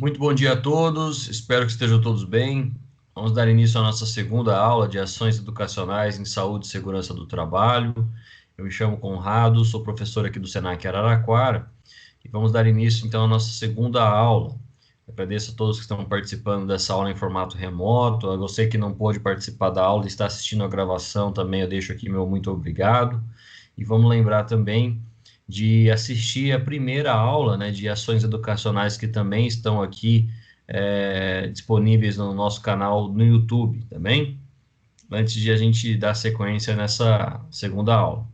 Muito bom dia a todos, espero que estejam todos bem. Vamos dar início à nossa segunda aula de ações educacionais em saúde e segurança do trabalho. Eu me chamo Conrado, sou professor aqui do Senac Araraquara e vamos dar início então à nossa segunda aula. Agradeço a todos que estão participando dessa aula em formato remoto. A você que não pôde participar da aula e está assistindo a gravação também, eu deixo aqui meu muito obrigado. E vamos lembrar também de assistir a primeira aula, né, de ações educacionais que também estão aqui disponíveis no nosso canal no YouTube, também, antes de a gente dar sequência nessa segunda aula.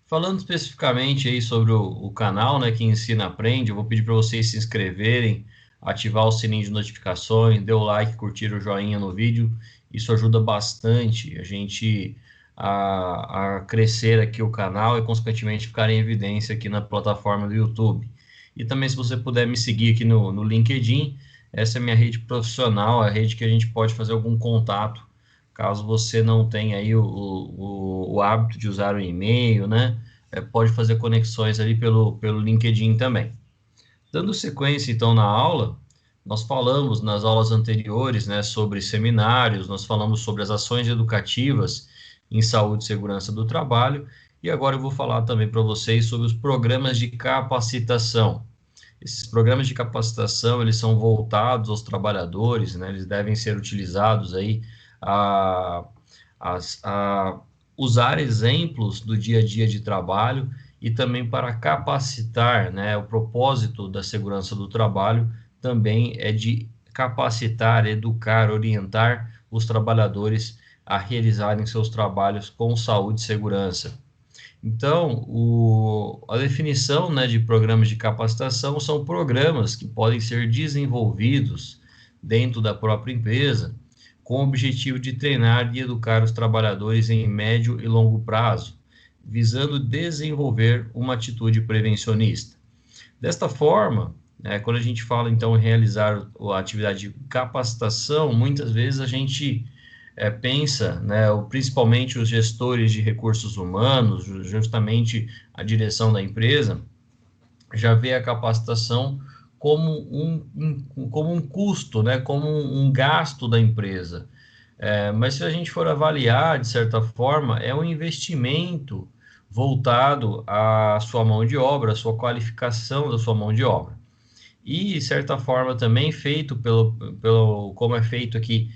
Falando especificamente aí sobre o canal, né, que ensina aprende, eu vou pedir para vocês se inscreverem, ativar o sininho de notificações, dê o like, curtir o joinha no vídeo, isso ajuda bastante a gente a crescer aqui o canal e, consequentemente, ficar em evidência aqui na plataforma do YouTube. E também, se você puder me seguir aqui no LinkedIn, essa é a minha rede profissional, a rede que a gente pode fazer algum contato caso você não tenha aí o hábito de usar o e-mail, né? Pode fazer conexões ali pelo LinkedIn também. Dando sequência, então, na aula, nós falamos nas aulas anteriores, né, sobre seminários, nós falamos sobre as ações educativas em saúde e segurança do trabalho, e agora eu vou falar também para vocês sobre os programas de capacitação. Esses programas de capacitação, eles são voltados aos trabalhadores, né? Eles devem ser utilizados aí a, a usar exemplos do dia a dia de trabalho e também para capacitar, né? O propósito da segurança do trabalho também é de capacitar, educar, orientar os trabalhadores a realizarem seus trabalhos com saúde e segurança. Então, a definição, né, de programas de capacitação são programas que podem ser desenvolvidos dentro da própria empresa com o objetivo de treinar e educar os trabalhadores em médio e longo prazo, visando desenvolver uma atitude prevencionista. Desta forma, quando a gente fala então em realizar a atividade de capacitação, muitas vezes a gente pensa, né, principalmente os gestores de recursos humanos, justamente a direção da empresa, já vê a capacitação como um custo, né, como um gasto da empresa. Mas se a gente for avaliar, de certa forma, é um investimento voltado à sua mão de obra, à sua qualificação da sua mão de obra. E, de certa forma, também feito como é feito aqui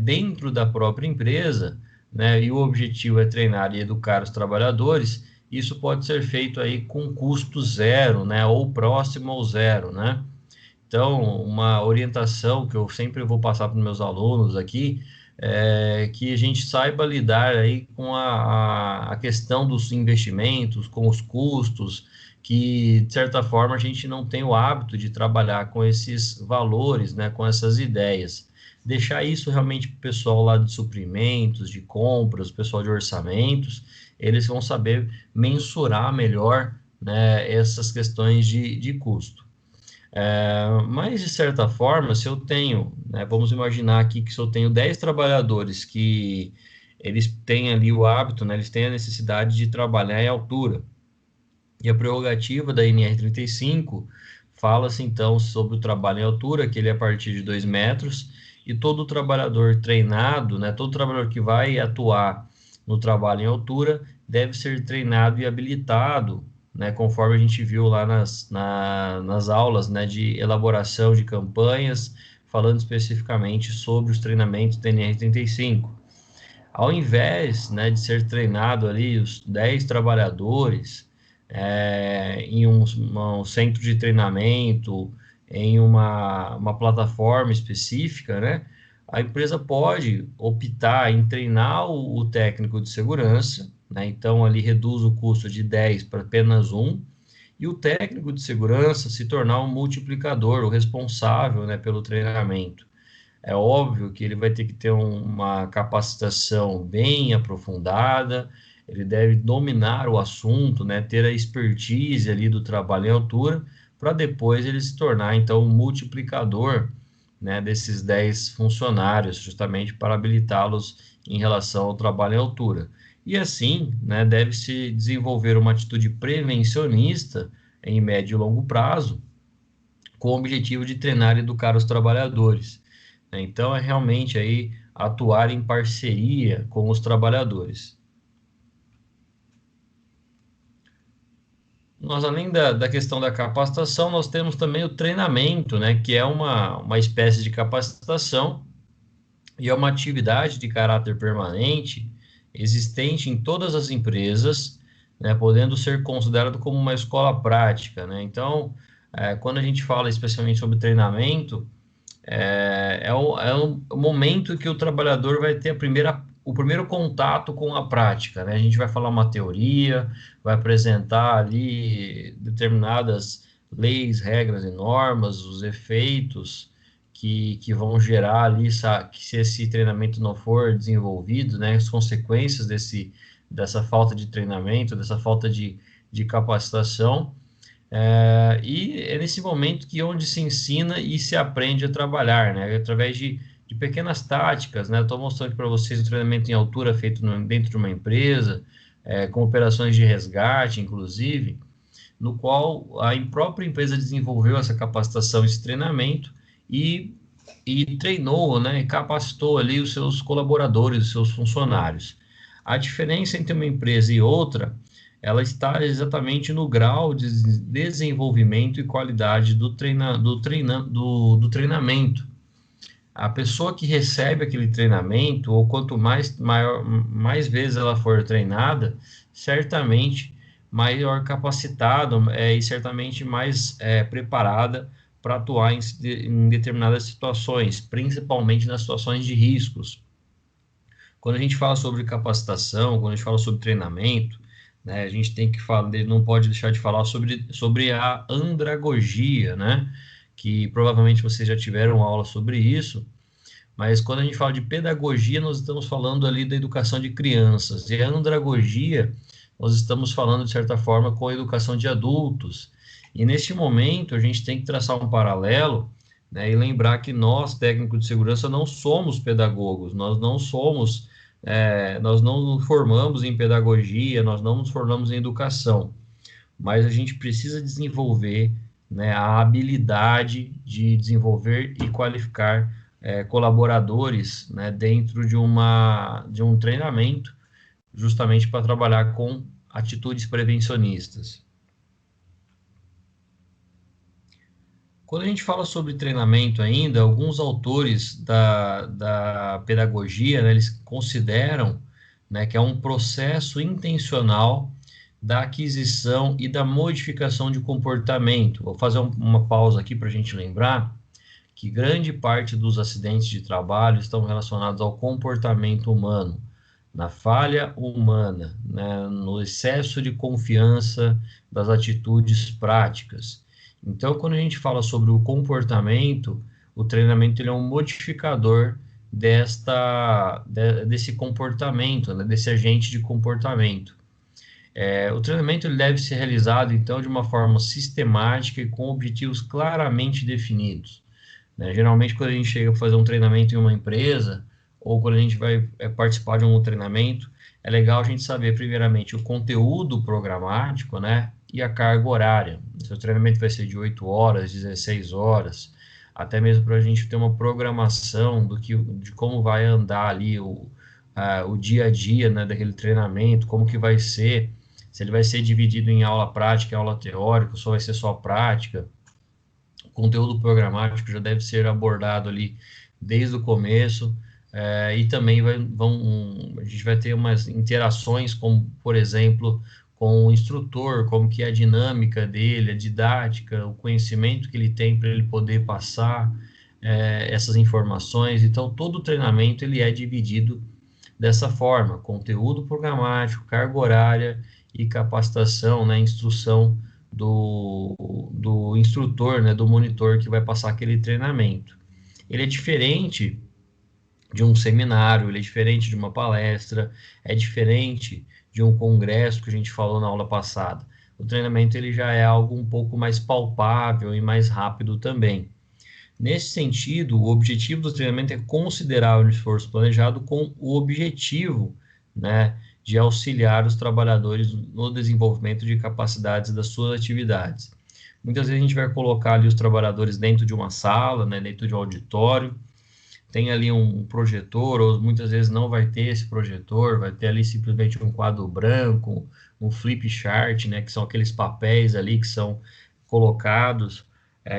dentro da própria empresa, né, e o objetivo é treinar e educar os trabalhadores, isso pode ser feito aí com custo zero, né, ou próximo ao zero, né? Então, uma orientação que eu sempre vou passar para os meus alunos aqui é que a gente saiba lidar aí com a questão dos investimentos, com os custos, que, de certa forma, a gente não tem o hábito de trabalhar com esses valores, né, com essas ideias. Deixar isso realmente para o pessoal lá de suprimentos, de compras, pessoal de orçamentos, eles vão saber mensurar melhor, né, essas questões de custo. Mas, de certa forma, se eu tenho, né, vamos imaginar aqui que se eu tenho 10 trabalhadores que eles têm ali o hábito, né, eles têm a necessidade de trabalhar em altura, e a prerrogativa da NR35 fala-se, então, sobre o trabalho em altura, que ele é a partir de 2 metros, e todo trabalhador treinado, né, todo trabalhador que vai atuar no trabalho em altura, deve ser treinado e habilitado, né, conforme a gente viu lá nas aulas, né, de elaboração de campanhas, falando especificamente sobre os treinamentos da NR35. Ao invés, né, de ser treinado ali os 10 trabalhadores em um centro de treinamento, em uma plataforma específica, né, a empresa pode optar em treinar o técnico de segurança, né, então ali reduz o custo de 10 para apenas um, e o técnico de segurança se tornar um multiplicador, o responsável, né, pelo treinamento. É óbvio que ele vai ter que ter uma capacitação bem aprofundada, ele deve dominar o assunto, né, ter a expertise ali do trabalho em altura, para depois ele se tornar, então, um multiplicador, né, desses 10 funcionários, justamente para habilitá-los em relação ao trabalho em altura. E assim, né, deve-se desenvolver uma atitude prevencionista em médio e longo prazo, com o objetivo de treinar e educar os trabalhadores, né? Então, é realmente aí atuar em parceria com os trabalhadores. Nós, além da questão da capacitação, nós temos também o treinamento, né, que é uma espécie de capacitação e é uma atividade de caráter permanente, existente em todas as empresas, né, podendo ser considerado como uma escola prática, né? Então, quando a gente fala especialmente sobre treinamento, é o momento que o trabalhador vai ter o primeiro contato com a prática, né? A gente vai falar uma teoria, vai apresentar ali determinadas leis, regras e normas, os efeitos que vão gerar ali, que se esse treinamento não for desenvolvido, né? As consequências dessa falta de treinamento, dessa falta de capacitação. E é nesse momento que onde se ensina e se aprende a trabalhar, né? Através de pequenas táticas, né? Estou mostrando para vocês o treinamento em altura feito dentro de uma empresa, com operações de resgate, inclusive, no qual a própria empresa desenvolveu essa capacitação, esse treinamento e, e treinou, né? E capacitou ali os seus colaboradores, os seus funcionários. A diferença entre uma empresa e outra, ela está exatamente no grau de desenvolvimento e qualidade do treinamento. A pessoa que recebe aquele treinamento, ou quanto mais vezes ela for treinada, certamente maior capacitado e certamente mais preparada para atuar em determinadas situações, principalmente nas situações de riscos. Quando a gente fala sobre capacitação, quando a gente fala sobre treinamento, né, a gente tem que falar, não pode deixar de falar sobre a andragogia, né? Que provavelmente vocês já tiveram aula sobre isso, mas quando a gente fala de pedagogia, nós estamos falando ali da educação de crianças, e a andragogia, nós estamos falando, de certa forma, com a educação de adultos. E neste momento, a gente tem que traçar um paralelo, né, e lembrar que nós, técnicos de segurança, não somos pedagogos, nós não nos formamos em pedagogia, nós não nos formamos em educação, mas a gente precisa desenvolver, né, a habilidade de desenvolver e qualificar colaboradores, né, dentro de um treinamento, justamente para trabalhar com atitudes prevencionistas. Quando a gente fala sobre treinamento ainda, alguns autores da pedagogia, né, eles consideram, né, que é um processo intencional da aquisição e da modificação de comportamento. Vou fazer uma pausa aqui para a gente lembrar que grande parte dos acidentes de trabalho estão relacionados ao comportamento humano, na falha humana, né, no excesso de confiança das atitudes práticas. Então, quando a gente fala sobre o comportamento, o treinamento ele é um modificador desse comportamento, né, desse agente de comportamento. O treinamento ele deve ser realizado, então, de uma forma sistemática e com objetivos claramente definidos, né? Geralmente, quando a gente chega a fazer um treinamento em uma empresa, ou quando a gente vai participar de um treinamento, é legal a gente saber, primeiramente, o conteúdo programático, né, e a carga horária. Se o treinamento vai ser de 8 horas, 16 horas, até mesmo para a gente ter uma programação de como vai andar ali o dia a dia, né, daquele treinamento, como que vai ser, se ele vai ser dividido em aula prática e aula teórica, ou só vai ser só prática. O conteúdo programático já deve ser abordado ali desde o começo, e também a gente vai ter umas interações, como, por exemplo, com o instrutor, como que é a dinâmica dele, a didática, o conhecimento que ele tem para ele poder passar essas informações. Então, todo o treinamento ele é dividido dessa forma: conteúdo programático, carga horária e capacitação, né, instrução do instrutor, né, do monitor que vai passar aquele treinamento. Ele é diferente de um seminário, ele é diferente de uma palestra, é diferente de um congresso que a gente falou na aula passada. O treinamento ele já é algo um pouco mais palpável e mais rápido também. Nesse sentido, o objetivo do treinamento é considerar o esforço planejado com o objetivo, né, de auxiliar os trabalhadores no desenvolvimento de capacidades das suas atividades. Muitas vezes a gente vai colocar ali os trabalhadores dentro de uma sala, né, dentro de um auditório, tem ali um projetor, ou muitas vezes não vai ter esse projetor, vai ter ali simplesmente um quadro branco, um flip chart, né, que são aqueles papéis ali que são colocados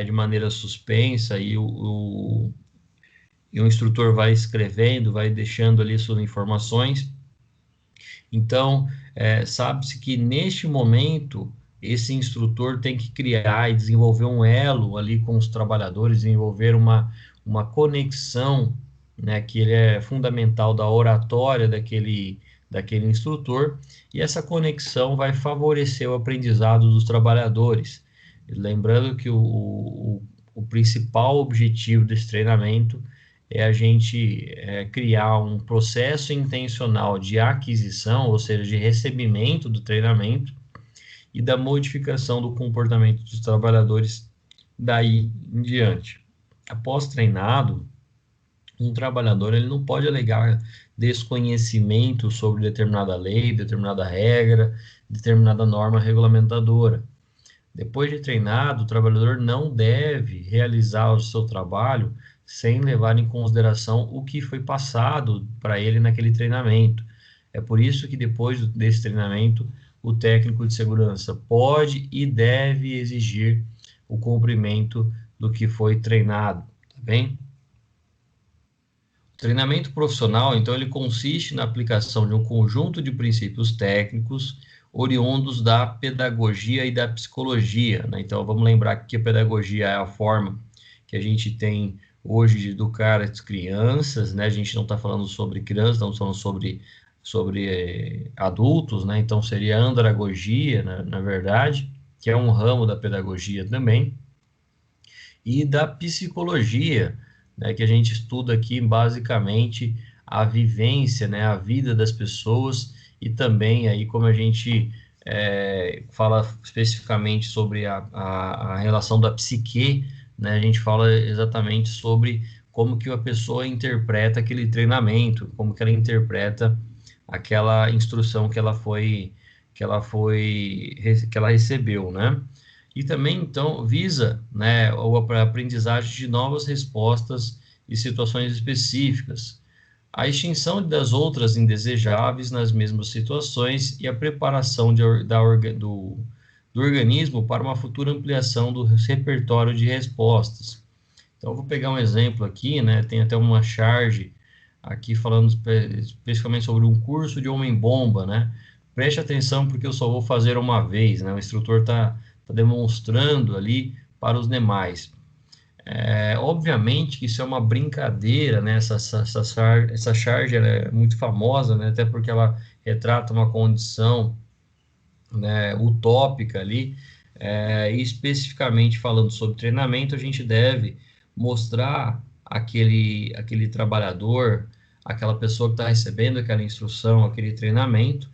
de maneira suspensa e o instrutor vai escrevendo, vai deixando ali suas informações. Então, sabe-se que neste momento, esse instrutor tem que criar e desenvolver um elo ali com os trabalhadores, desenvolver uma conexão, né, que ele é fundamental da oratória daquele instrutor, e essa conexão vai favorecer o aprendizado dos trabalhadores. Lembrando que o principal objetivo desse treinamento é a gente criar um processo intencional de aquisição, ou seja, de recebimento do treinamento e da modificação do comportamento dos trabalhadores daí em diante. Após treinado, um trabalhador ele não pode alegar desconhecimento sobre determinada lei, determinada regra, determinada norma regulamentadora. Depois de treinado, o trabalhador não deve realizar o seu trabalho sem levar em consideração o que foi passado para ele naquele treinamento. É por isso que depois desse treinamento, o técnico de segurança pode e deve exigir o cumprimento do que foi treinado, tá bem? O treinamento profissional, então, ele consiste na aplicação de um conjunto de princípios técnicos oriundos da pedagogia e da psicologia, né? Então, vamos lembrar que a pedagogia é a forma que a gente tem hoje de educar as crianças, né? A gente não está falando sobre crianças, estamos falando sobre adultos, né? Então, seria a andragogia, né, na verdade, que é um ramo da pedagogia também, e da psicologia, né, que a gente estuda aqui basicamente a vivência, né, a vida das pessoas e também aí como a gente fala especificamente sobre a relação da psique, né, a gente fala exatamente sobre como que a pessoa interpreta aquele treinamento, como que ela interpreta aquela instrução que ela recebeu, né? E também, então, visa, né, a aprendizagem de novas respostas e situações específicas, a extinção das outras indesejáveis nas mesmas situações e a preparação do organismo para uma futura ampliação do repertório de respostas. Então, eu vou pegar um exemplo aqui, né, tem até uma charge aqui falando especificamente sobre um curso de homem-bomba, né? Preste atenção porque eu só vou fazer uma vez, né? O instrutor está demonstrando ali para os demais. Obviamente que isso é uma brincadeira, né? Essa charge ela é muito famosa, né? Até porque ela retrata uma condição, né, utópica ali, e especificamente falando sobre treinamento, a gente deve mostrar aquele trabalhador, aquela pessoa que está recebendo aquela instrução, aquele treinamento,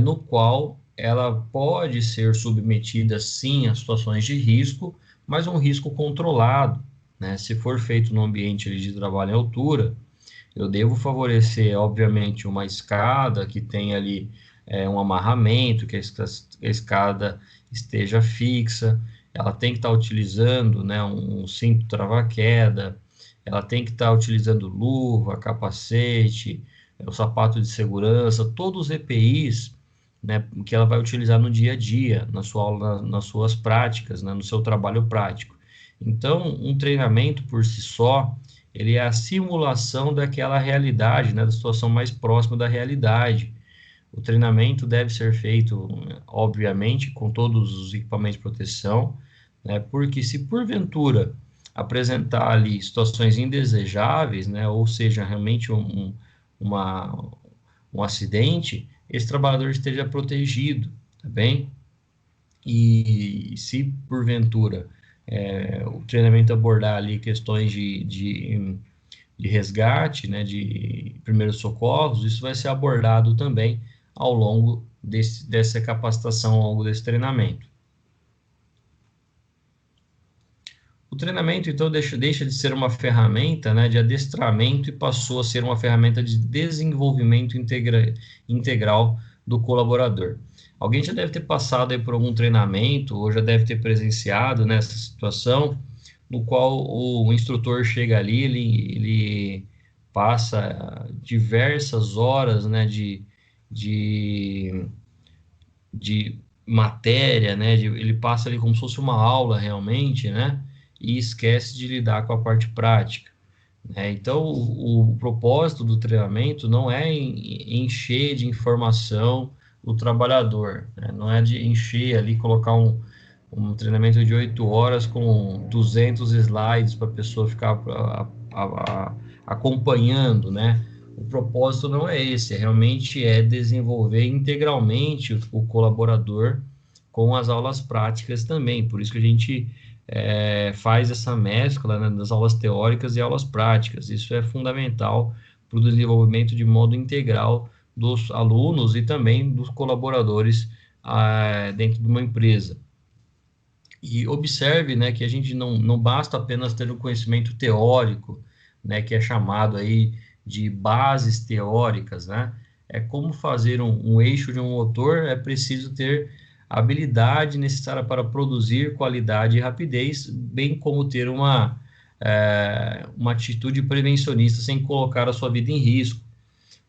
no qual ela pode ser submetida, sim, a situações de risco, mas um risco controlado, né? Se for feito no ambiente de trabalho em altura, eu devo favorecer, obviamente, uma escada que tem ali um amarramento, que a escada esteja fixa, ela tem que estar utilizando, né, um cinto trava-queda, ela tem que estar utilizando luva, capacete, o sapato de segurança, todos os EPIs, né, que ela vai utilizar no dia a dia, na sua aula, nas suas práticas, né, no seu trabalho prático. Então, um treinamento por si só, ele é a simulação daquela realidade, né, da situação mais próxima da realidade. O treinamento deve ser feito, obviamente, com todos os equipamentos de proteção, né, porque se porventura apresentar ali situações indesejáveis, né, ou seja, realmente um acidente, esse trabalhador esteja protegido, tá bem? E se porventura o treinamento abordar ali questões de resgate, né, de primeiros socorros, isso vai ser abordado também ao longo dessa capacitação, ao longo desse treinamento. O treinamento, então, deixa de ser uma ferramenta, né, de adestramento e passou a ser uma ferramenta de desenvolvimento integral do colaborador. Alguém já deve ter passado aí por algum treinamento ou já deve ter presenciado nessa situação, no qual o instrutor chega ali, ele passa diversas horas, né, de, de matéria, né, ele passa ali como se fosse uma aula realmente, né, e esquece de lidar com a parte prática. Então, o propósito do treinamento não é encher de informação o trabalhador, né? Não é de encher ali, colocar um treinamento de 8 horas com 200 slides para a pessoa ficar acompanhando, né? O propósito não é esse, realmente é desenvolver integralmente o colaborador com as aulas práticas também. Por isso que a gente faz essa mescla, né, das aulas teóricas e aulas práticas. Isso é fundamental para o desenvolvimento de modo integral dos alunos e também dos colaboradores dentro de uma empresa. E observe, né, que a gente não basta apenas ter um conhecimento teórico, né, que é chamado aí de bases teóricas, né? É como fazer um eixo de um motor, é preciso ter a habilidade necessária para produzir qualidade e rapidez, bem como ter uma atitude prevencionista sem colocar a sua vida em risco.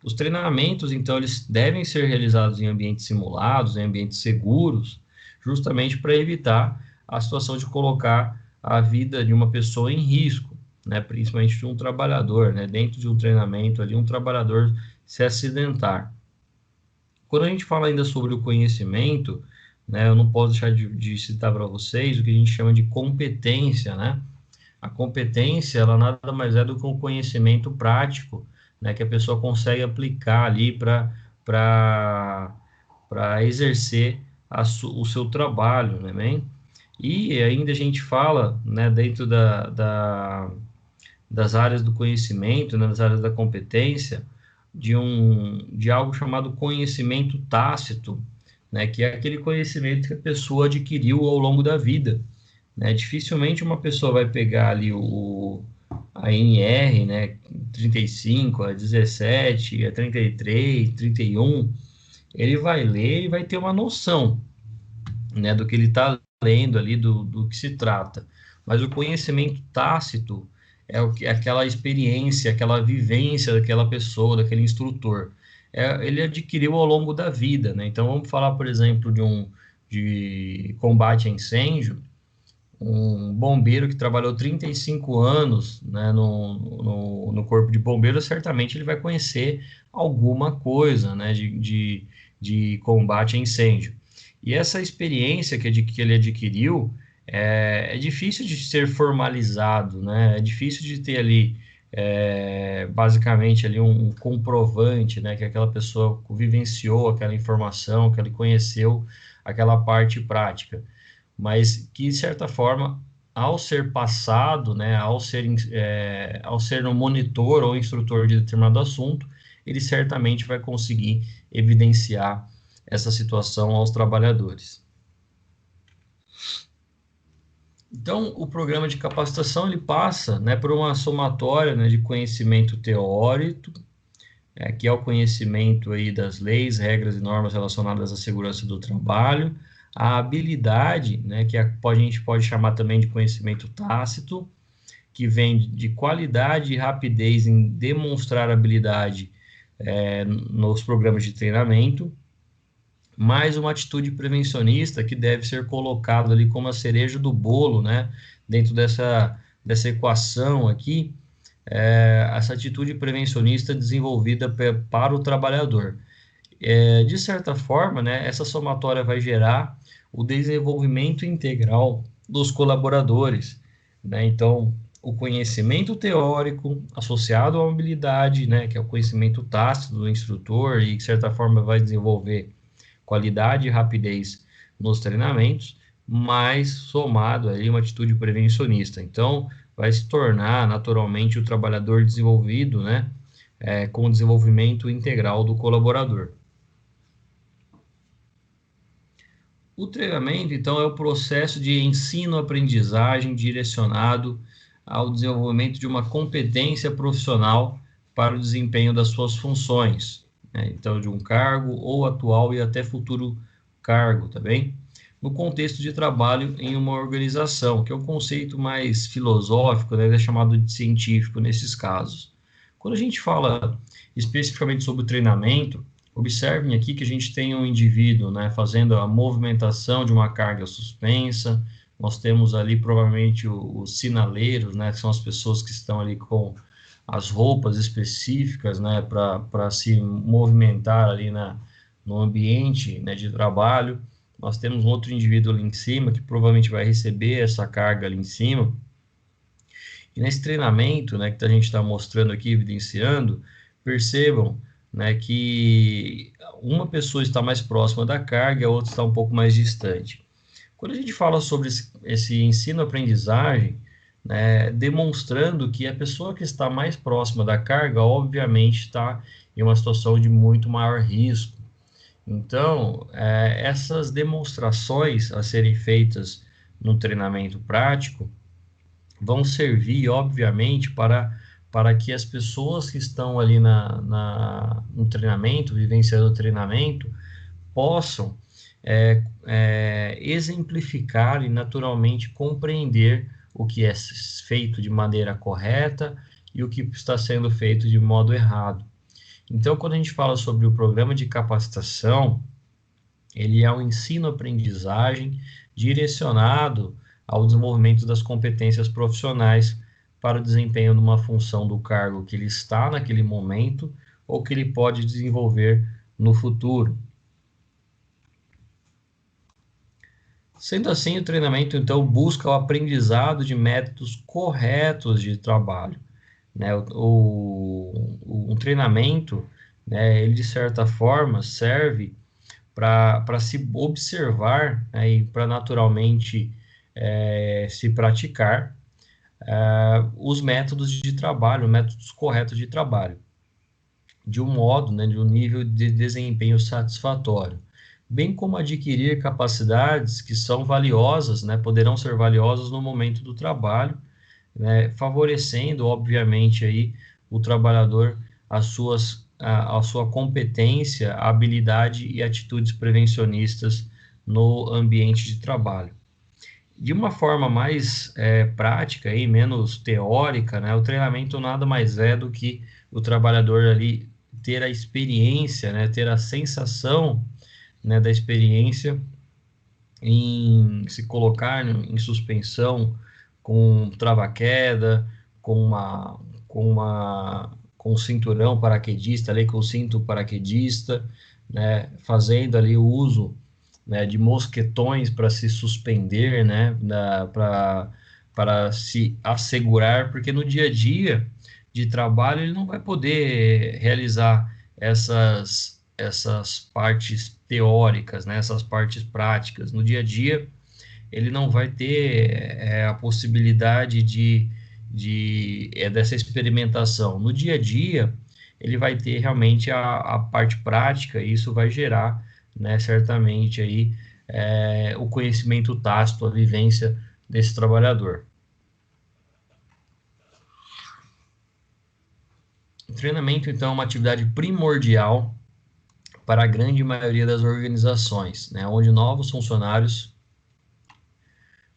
Os treinamentos, então, eles devem ser realizados em ambientes simulados, em ambientes seguros, justamente para evitar a situação de colocar a vida de uma pessoa em risco, né, principalmente de um trabalhador, né, dentro de um treinamento ali, um trabalhador se acidentar. Quando a gente fala ainda sobre o conhecimento, né, eu não posso deixar de citar para vocês o que a gente chama de competência, né? A competência, ela nada mais é do que um conhecimento prático, né, que a pessoa consegue aplicar ali para exercer o seu trabalho, né, bem? E ainda a gente fala, né, dentro das áreas do conhecimento, né, das áreas da competência, de algo chamado conhecimento tácito, né, que é aquele conhecimento que a pessoa adquiriu ao longo da vida, né? Dificilmente uma pessoa vai pegar ali a NR, né, 35, a 17, a 33, 31, ele vai ler e vai ter uma noção, né, do que ele está lendo ali, do que se trata. Mas o conhecimento tácito é aquela experiência, aquela vivência daquela pessoa, daquele instrutor. Ele adquiriu ao longo da vida, né? Então, vamos falar, por exemplo, de combate a incêndio. Um bombeiro que trabalhou 35 anos, né, no Corpo de Bombeiros, certamente ele vai conhecer alguma coisa, né, de combate a incêndio. E essa experiência que ele adquiriu é difícil de ser formalizado, né, é difícil de ter ali, basicamente, ali um comprovante, né, que aquela pessoa vivenciou aquela informação, que ele conheceu aquela parte prática, mas que, de certa forma, ao ser passado, né, ao ser um monitor ou instrutor de determinado assunto, ele certamente vai conseguir evidenciar essa situação aos trabalhadores. Então, o programa de capacitação ele passa, né, por uma somatória, né, de conhecimento teórico, que é o conhecimento aí das leis, regras e normas relacionadas à segurança do trabalho, a habilidade, né, que a gente pode chamar também de conhecimento tácito, que vem de qualidade e rapidez em demonstrar habilidade nos programas de treinamento, mais uma atitude prevencionista que deve ser colocada ali como a cereja do bolo, né, dentro dessa equação aqui, essa atitude prevencionista desenvolvida para o trabalhador. De certa forma, né, essa somatória vai gerar o desenvolvimento integral dos colaboradores, né? Então, o conhecimento teórico associado à habilidade, né, que é o conhecimento tácito do instrutor e, de certa forma, vai desenvolver qualidade e rapidez nos treinamentos, mas somado aí uma atitude prevencionista. Então, vai se tornar naturalmente o trabalhador desenvolvido, né, com o desenvolvimento integral do colaborador. O treinamento, então, é o processo de ensino-aprendizagem direcionado ao desenvolvimento de uma competência profissional para o desempenho das suas funções, né? Então, de um cargo ou atual e até futuro cargo, tá bem? No contexto de trabalho em uma organização, que é um conceito mais filosófico, né, é chamado de científico nesses casos. Quando a gente fala especificamente sobre o treinamento, observem aqui que a gente tem um indivíduo, né, fazendo a movimentação de uma carga suspensa. Nós temos ali provavelmente os sinaleiros, né, que são as pessoas que estão ali com as roupas específicas, né, para se movimentar ali no ambiente, né, de trabalho. Nós temos um outro indivíduo ali em cima que provavelmente vai receber essa carga ali em cima. E nesse treinamento, né, que a gente está mostrando aqui, evidenciando, percebam, né, que uma pessoa está mais próxima da carga, a outra está um pouco mais distante. Quando a gente fala sobre esse ensino-aprendizagem, né, demonstrando que a pessoa que está mais próxima da carga, obviamente, está em uma situação de muito maior risco. Então, essas demonstrações a serem feitas no treinamento prático vão servir, obviamente, para que as pessoas que estão ali no treinamento, vivenciando o treinamento, possam exemplificar e naturalmente compreender o que é feito de maneira correta e o que está sendo feito de modo errado. Então, quando a gente fala sobre o programa de capacitação, ele é um ensino-aprendizagem direcionado ao desenvolvimento das competências profissionais para o desempenho de uma função do cargo que ele está naquele momento ou que ele pode desenvolver no futuro. Sendo assim, o treinamento, então, busca o aprendizado de métodos corretos de trabalho, né? Um treinamento, né, ele, de certa forma, serve para se observar, né, e para naturalmente se praticar os métodos de trabalho, métodos corretos de trabalho, de um modo, né, de um nível de desempenho satisfatório, bem como adquirir capacidades que são valiosas, né, poderão ser valiosas no momento do trabalho, né, favorecendo, obviamente, aí o trabalhador a sua competência, habilidade e atitudes prevencionistas no ambiente de trabalho. De uma forma mais prática e menos teórica, né, o treinamento nada mais é do que o trabalhador ali ter a experiência, né, ter a sensação, né, da experiência em se colocar em suspensão com trava-queda, com um cinturão paraquedista ali, com o cinto paraquedista, né, fazendo ali o uso, né, de mosquetões para se suspender, né, para se assegurar, porque no dia a dia de trabalho ele não vai poder realizar essas partes teóricas, né, essas partes práticas. No dia a dia ele não vai ter a possibilidade dessa experimentação. No dia a dia, ele vai ter realmente a parte prática, e isso vai gerar, né, certamente aí, o conhecimento tácito, a vivência desse trabalhador. O treinamento, então, é uma atividade primordial para a grande maioria das organizações, né, onde novos funcionários.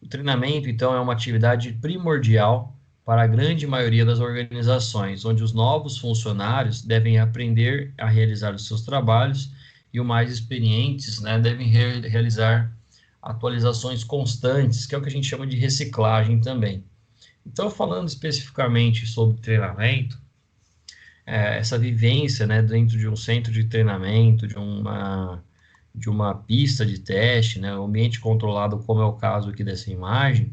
O treinamento, então, é uma atividade primordial para a grande maioria das organizações, onde os novos funcionários devem aprender a realizar os seus trabalhos e os mais experientes, né, devem realizar atualizações constantes, que é o que a gente chama de reciclagem também. Então, falando especificamente sobre treinamento, essa vivência, né, dentro de um centro de treinamento, de uma pista de teste, né, um ambiente controlado, como é o caso aqui dessa imagem,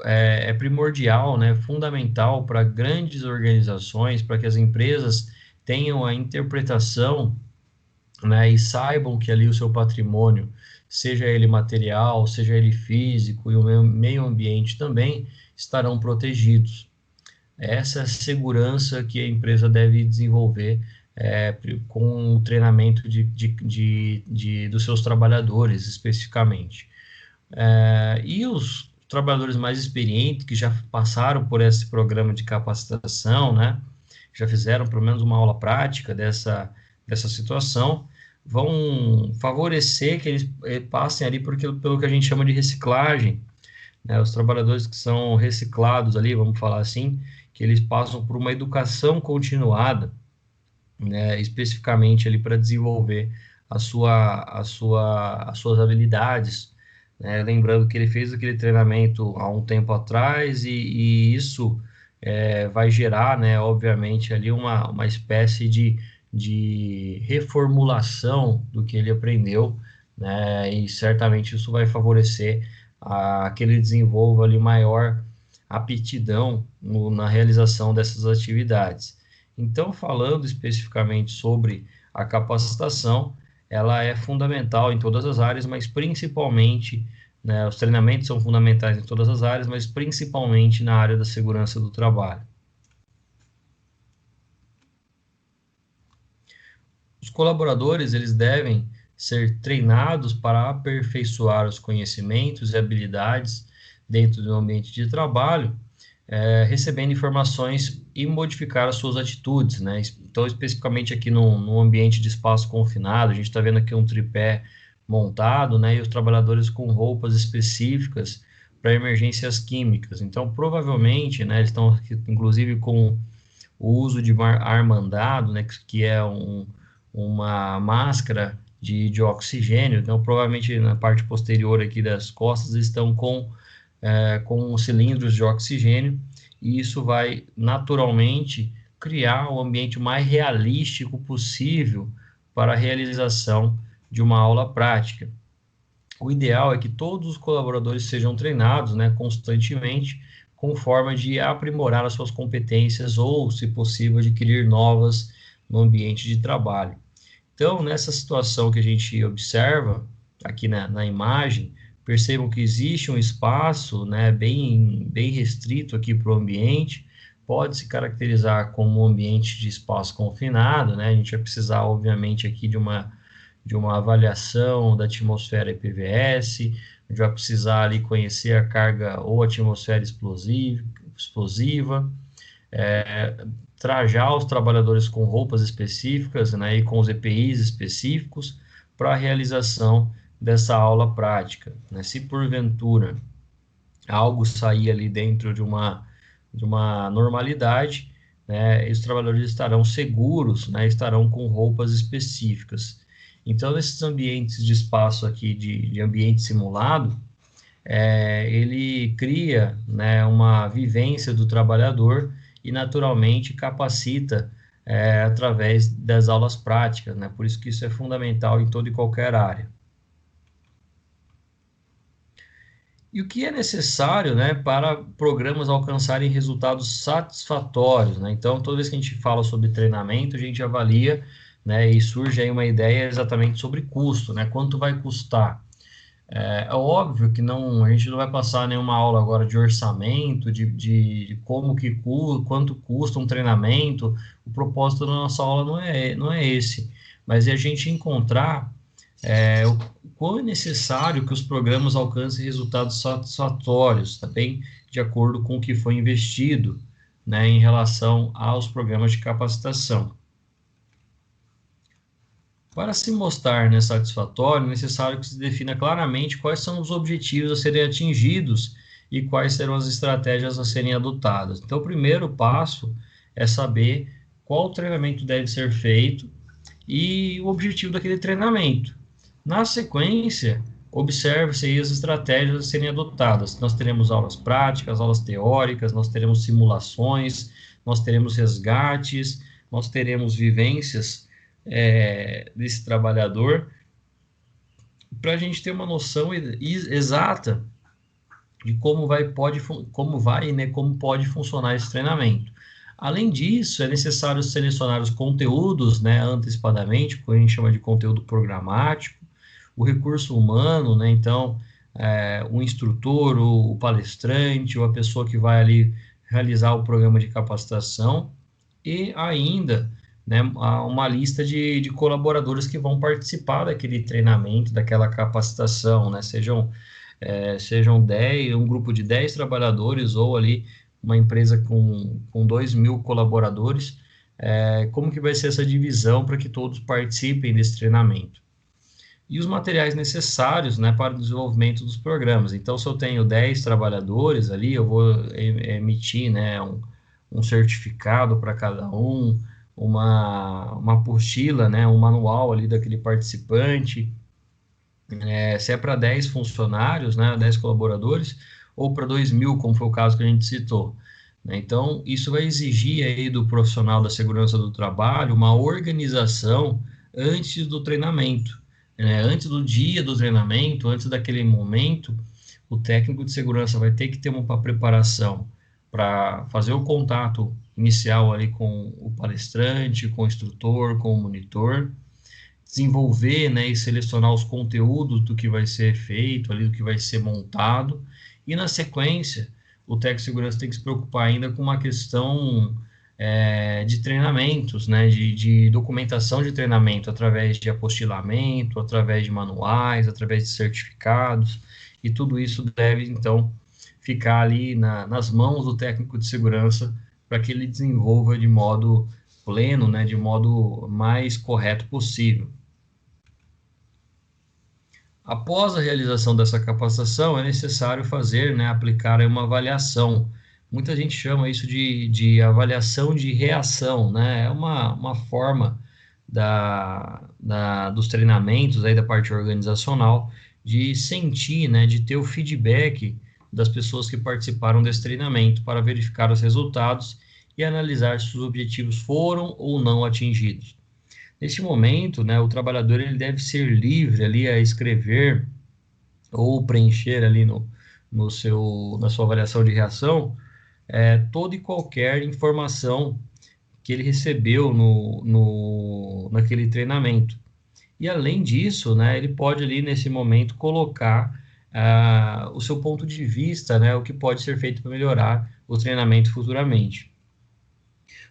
é primordial, né, fundamental para grandes organizações, para que as empresas tenham a interpretação, né, e saibam que ali o seu patrimônio, seja ele material, seja ele físico, e o meio ambiente também, estarão protegidos. Essa é a segurança que a empresa deve desenvolver com o treinamento dos seus trabalhadores, especificamente. E os trabalhadores mais experientes, que já passaram por esse programa de capacitação, né, já fizeram pelo menos uma aula prática dessa situação, vão favorecer que eles passem ali pelo que a gente chama de reciclagem, né? Os trabalhadores que são reciclados ali, vamos falar assim, que eles passam por uma educação continuada, né, especificamente ali para desenvolver as suas habilidades, né? Lembrando que ele fez aquele treinamento há um tempo atrás e isso vai gerar, né, obviamente, ali uma espécie de reformulação do que ele aprendeu, né, e certamente isso vai favorecer que ele desenvolva ali maior aptidão na realização dessas atividades. Então, falando especificamente sobre a capacitação, ela é fundamental em todas as áreas, mas principalmente, né, os treinamentos são fundamentais em todas as áreas, mas principalmente na área da segurança do trabalho. Os colaboradores, eles devem ser treinados para aperfeiçoar os conhecimentos e habilidades dentro do ambiente de trabalho, recebendo informações e modificar as suas atitudes, né? Então, especificamente aqui no ambiente de espaço confinado, a gente está vendo aqui um tripé montado, né? E os trabalhadores com roupas específicas para emergências químicas. Então, provavelmente, né? Eles estão aqui, inclusive, com o uso de armandado, né? Que é uma máscara de oxigênio. Então, provavelmente na parte posterior aqui das costas estão com cilindros de oxigênio, e isso vai naturalmente criar o ambiente mais realístico possível para a realização de uma aula prática. O ideal é que todos os colaboradores sejam treinados, né, constantemente, com forma de aprimorar as suas competências ou, se possível, adquirir novas no ambiente de trabalho. Então, nessa situação que a gente observa aqui na imagem, percebam que existe um espaço, né, bem restrito aqui para o ambiente, pode se caracterizar como um ambiente de espaço confinado, né? A gente vai precisar, obviamente, aqui de uma avaliação da atmosfera IPVS, a gente vai precisar ali conhecer a carga ou atmosfera explosiva, trajar os trabalhadores com roupas específicas, né, e com os EPIs específicos para a realização dessa aula prática, né? Se porventura algo sair ali dentro de uma normalidade, né, os trabalhadores estarão seguros, né, estarão com roupas específicas. Então, nesses ambientes de espaço aqui, de ambiente simulado, ele cria, né, uma vivência do trabalhador e, naturalmente, capacita através das aulas práticas, né? Por isso que isso é fundamental em toda e qualquer área. E o que é necessário, né, para programas alcançarem resultados satisfatórios, né? Então, toda vez que a gente fala sobre treinamento, a gente avalia, né, e surge aí uma ideia exatamente sobre custo, né? Quanto vai custar? É óbvio que a gente não vai passar nenhuma aula agora de orçamento, de quanto custa um treinamento. O propósito da nossa aula não é esse, mas é a gente encontrar o quão é necessário que os programas alcancem resultados satisfatórios, também de acordo com o que foi investido, né, em relação aos programas de capacitação. Para se mostrar, né, satisfatório, é necessário que se defina claramente quais são os objetivos a serem atingidos e quais serão as estratégias a serem adotadas. Então, o primeiro passo é saber qual treinamento deve ser feito e o objetivo daquele treinamento. Na sequência, observe-se as estratégias a serem adotadas. Nós teremos aulas práticas, aulas teóricas, nós teremos simulações, nós teremos resgates, nós teremos vivências desse trabalhador, para a gente ter uma noção exata de como pode funcionar esse treinamento. Além disso, é necessário selecionar os conteúdos, né, antecipadamente, o que a gente chama de conteúdo programático, o recurso humano, né, então, o instrutor, o palestrante, ou a pessoa que vai ali realizar o programa de capacitação, e ainda, né, uma lista de colaboradores que vão participar daquele treinamento, daquela capacitação, né, sejam 10, um grupo de 10 trabalhadores ou ali uma empresa com 2.000 colaboradores, como que vai ser essa divisão para que todos participem desse treinamento. E os materiais necessários, né, para o desenvolvimento dos programas. Então, se eu tenho 10 trabalhadores ali, eu vou emitir, né, um certificado para cada um, uma apostila, né, um manual ali daquele participante. Se é para 10 funcionários, né, 10 colaboradores, ou para 2.000, como foi o caso que a gente citou. Né? Então, isso vai exigir aí do profissional da segurança do trabalho uma organização antes do treinamento. Né? Antes do dia do treinamento, antes daquele momento, o técnico de segurança vai ter que ter uma preparação para fazer o contato inicial ali com o palestrante, com o instrutor, com o monitor, desenvolver, né, e selecionar os conteúdos do que vai ser feito ali, do que vai ser montado, e na sequência, o técnico de segurança tem que se preocupar ainda com uma questão de treinamentos, né, de documentação de treinamento, através de apostilamento, através de manuais, através de certificados, e tudo isso deve, então, ficar ali nas mãos do técnico de segurança, para que ele desenvolva de modo pleno, né, de modo mais correto possível. Após a realização dessa capacitação, é necessário fazer, né, aplicar uma avaliação. Muita gente chama isso de avaliação de reação, né? É uma forma dos treinamentos aí da parte organizacional de sentir, né, de ter o feedback das pessoas que participaram desse treinamento para verificar os resultados e analisar se os objetivos foram ou não atingidos. Neste momento, né, o trabalhador ele deve ser livre ali a escrever ou preencher ali na sua avaliação de reação, toda e qualquer informação que ele recebeu naquele treinamento. E além disso, né, ele pode ali nesse momento colocar o seu ponto de vista, né, o que pode ser feito para melhorar o treinamento futuramente.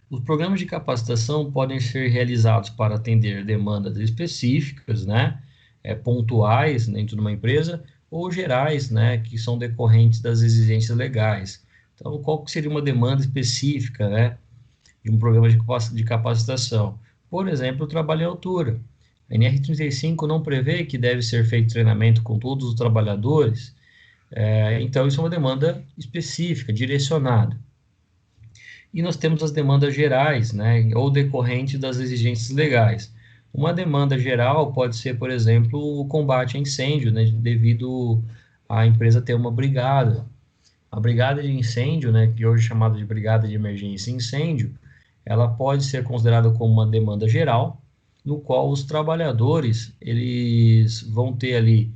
Os programas de capacitação podem ser realizados para atender demandas específicas, né, pontuais dentro de uma empresa, ou gerais, né, que são decorrentes das exigências legais. Então, qual que seria uma demanda específica, né, de um programa de capacitação? Por exemplo, o trabalho em altura. A NR35 não prevê que deve ser feito treinamento com todos os trabalhadores, então isso é uma demanda específica, direcionada. E nós temos as demandas gerais, né, ou decorrentes das exigências legais. Uma demanda geral pode ser, por exemplo, o combate a incêndio, né, devido à empresa ter uma brigada. A brigada de incêndio, né, que hoje é chamada de brigada de emergência e incêndio, ela pode ser considerada como uma demanda geral, no qual os trabalhadores eles vão ter ali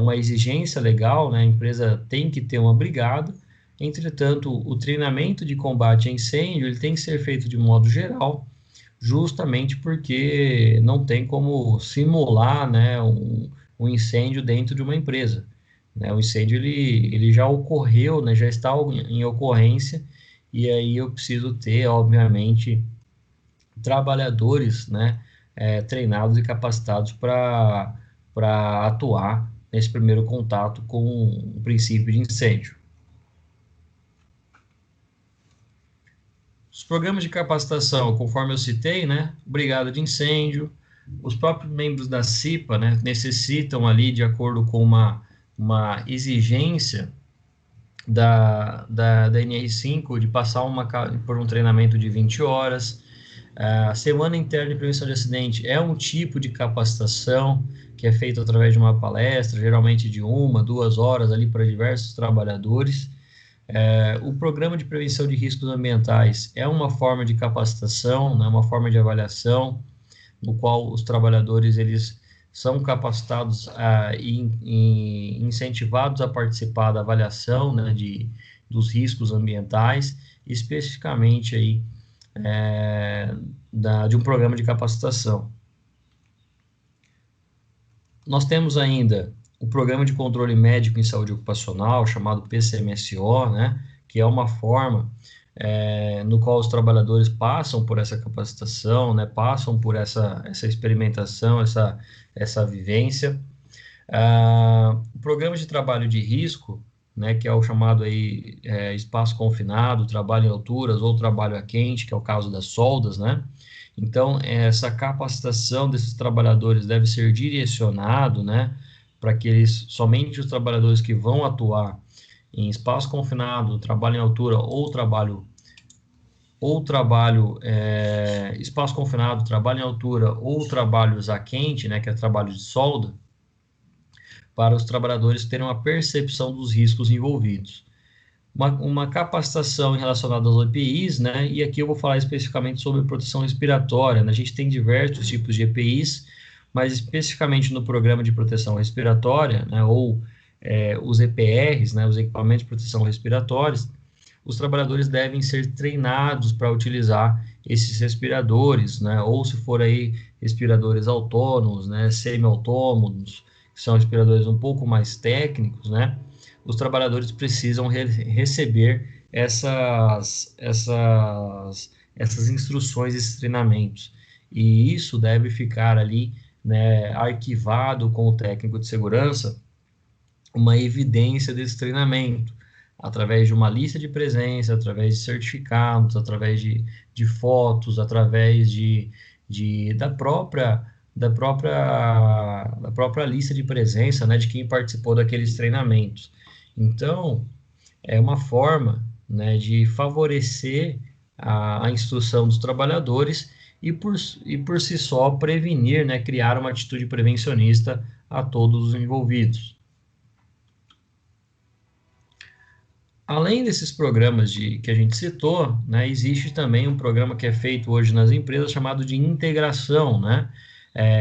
uma exigência legal, né, a empresa tem que ter uma brigada. Entretanto, o treinamento de combate a incêndio ele tem que ser feito de modo geral, justamente porque não tem como simular, né, um incêndio dentro de uma empresa. Né? O incêndio ele já ocorreu, né, já está em ocorrência, e aí eu preciso ter, obviamente, trabalhadores, né, treinados e capacitados para atuar nesse primeiro contato com o princípio de incêndio. Os programas de capacitação, conforme eu citei, né, brigada de incêndio, os próprios membros da CIPA, né, necessitam ali, de acordo com uma exigência da NR5, de passar por um treinamento de 20 horas. A Semana Interna de Prevenção de Acidente é um tipo de capacitação que é feito através de uma palestra, geralmente de 1, 2 horas ali para diversos trabalhadores. O programa de prevenção de riscos ambientais é uma forma de capacitação, né, uma forma de avaliação, no qual os trabalhadores eles são capacitados e incentivados a participar da avaliação, né, dos riscos ambientais, especificamente aí, de um programa de capacitação. Nós temos ainda o Programa de Controle Médico em Saúde Ocupacional, chamado PCMSO, né, que é uma forma no qual os trabalhadores passam por essa capacitação, né, passam por essa experimentação, essa vivência. O Programa de Trabalho de Risco, né, que é o chamado aí espaço confinado, trabalho em alturas ou trabalho a quente, que é o caso das soldas, né? Então, essa capacitação desses trabalhadores deve ser direcionado, né, para que somente os trabalhadores que vão atuar em espaço confinado, trabalho em altura ou trabalho espaço confinado, trabalho em altura ou trabalhos a quente, né, que é trabalho de solda, para os trabalhadores terem uma percepção dos riscos envolvidos. Uma capacitação relacionada aos EPIs, né? E aqui eu vou falar especificamente sobre proteção respiratória, né? A gente tem diversos tipos de EPIs, mas especificamente no programa de proteção respiratória, né? Ou os EPRs, né? Os equipamentos de proteção respiratórios, os trabalhadores devem ser treinados para utilizar esses respiradores, né? Ou se for aí respiradores autônomos, né? Semi-autônomos, que são respiradores um pouco mais técnicos, né? Os trabalhadores precisam receber essas instruções, esses treinamentos. E isso deve ficar ali, né, arquivado com o técnico de segurança, uma evidência desse treinamento, através de uma lista de presença, através de certificados, através de fotos, através da própria lista de presença, né, de quem participou daqueles treinamentos. Então, é uma forma, né, de favorecer a instrução dos trabalhadores e por si só prevenir, né, criar uma atitude prevencionista a todos os envolvidos. Além desses programas que a gente citou, né, existe também um programa que é feito hoje nas empresas chamado de integração, né?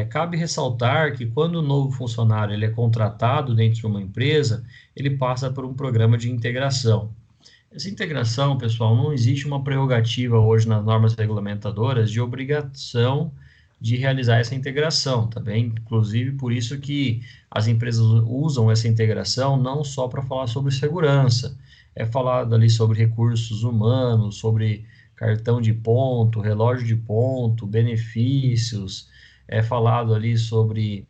Cabe ressaltar que quando o novo funcionário ele é contratado dentro de uma empresa, ele passa por um programa de integração. Essa integração, pessoal, não existe uma prerrogativa hoje nas normas regulamentadoras de obrigação de realizar essa integração, tá bem? Inclusive, por isso que as empresas usam essa integração não só para falar sobre segurança, é falado ali sobre recursos humanos, sobre cartão de ponto, relógio de ponto, benefícios, é falado ali sobre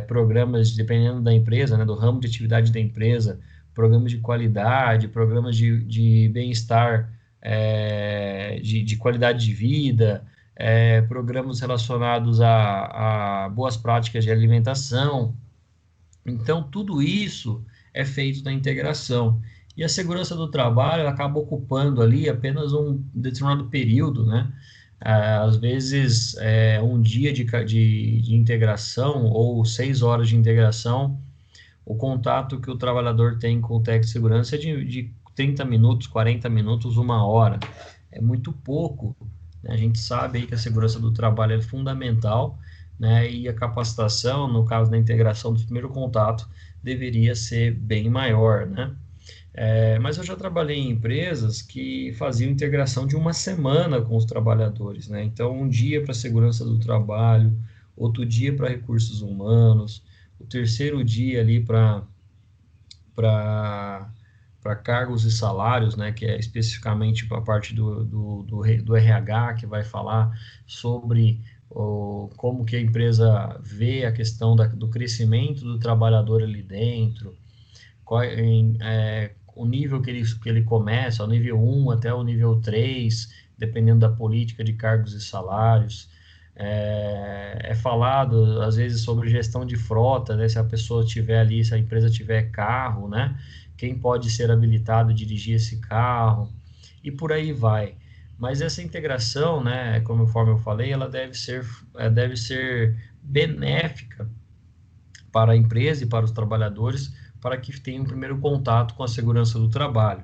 programas, dependendo da empresa, né, do ramo de atividade da empresa, programas de qualidade, programas de bem-estar, de qualidade de vida, programas relacionados a boas práticas de alimentação. Então, tudo isso é feito na integração. E a segurança do trabalho ela acaba ocupando ali apenas um determinado período, né? Às vezes, um dia de integração ou 6 horas de integração, o contato que o trabalhador tem com o técnico de segurança é de 30 minutos, 40 minutos, 1 hora. É muito pouco, né? A gente sabe aí que a segurança do trabalho é fundamental, né? E a capacitação, no caso da integração do primeiro contato, deveria ser bem maior, né? Mas eu já trabalhei em empresas que faziam integração de uma semana com os trabalhadores, né? Então, um dia para segurança do trabalho, outro dia para recursos humanos, o terceiro dia ali para cargos e salários, né? Que é especificamente para a parte do RH, que vai falar sobre como que a empresa vê a questão do crescimento do trabalhador ali dentro, o nível que ele começa, o nível 1 até o nível 3, dependendo da política de cargos e salários. É falado, às vezes, sobre gestão de frota, né? Se a pessoa tiver ali, se a empresa tiver carro, né? Quem pode ser habilitado a dirigir esse carro, e por aí vai. Mas essa integração, né, conforme eu falei, ela deve ser benéfica para a empresa e para os trabalhadores, para que tenham um primeiro contato com a segurança do trabalho.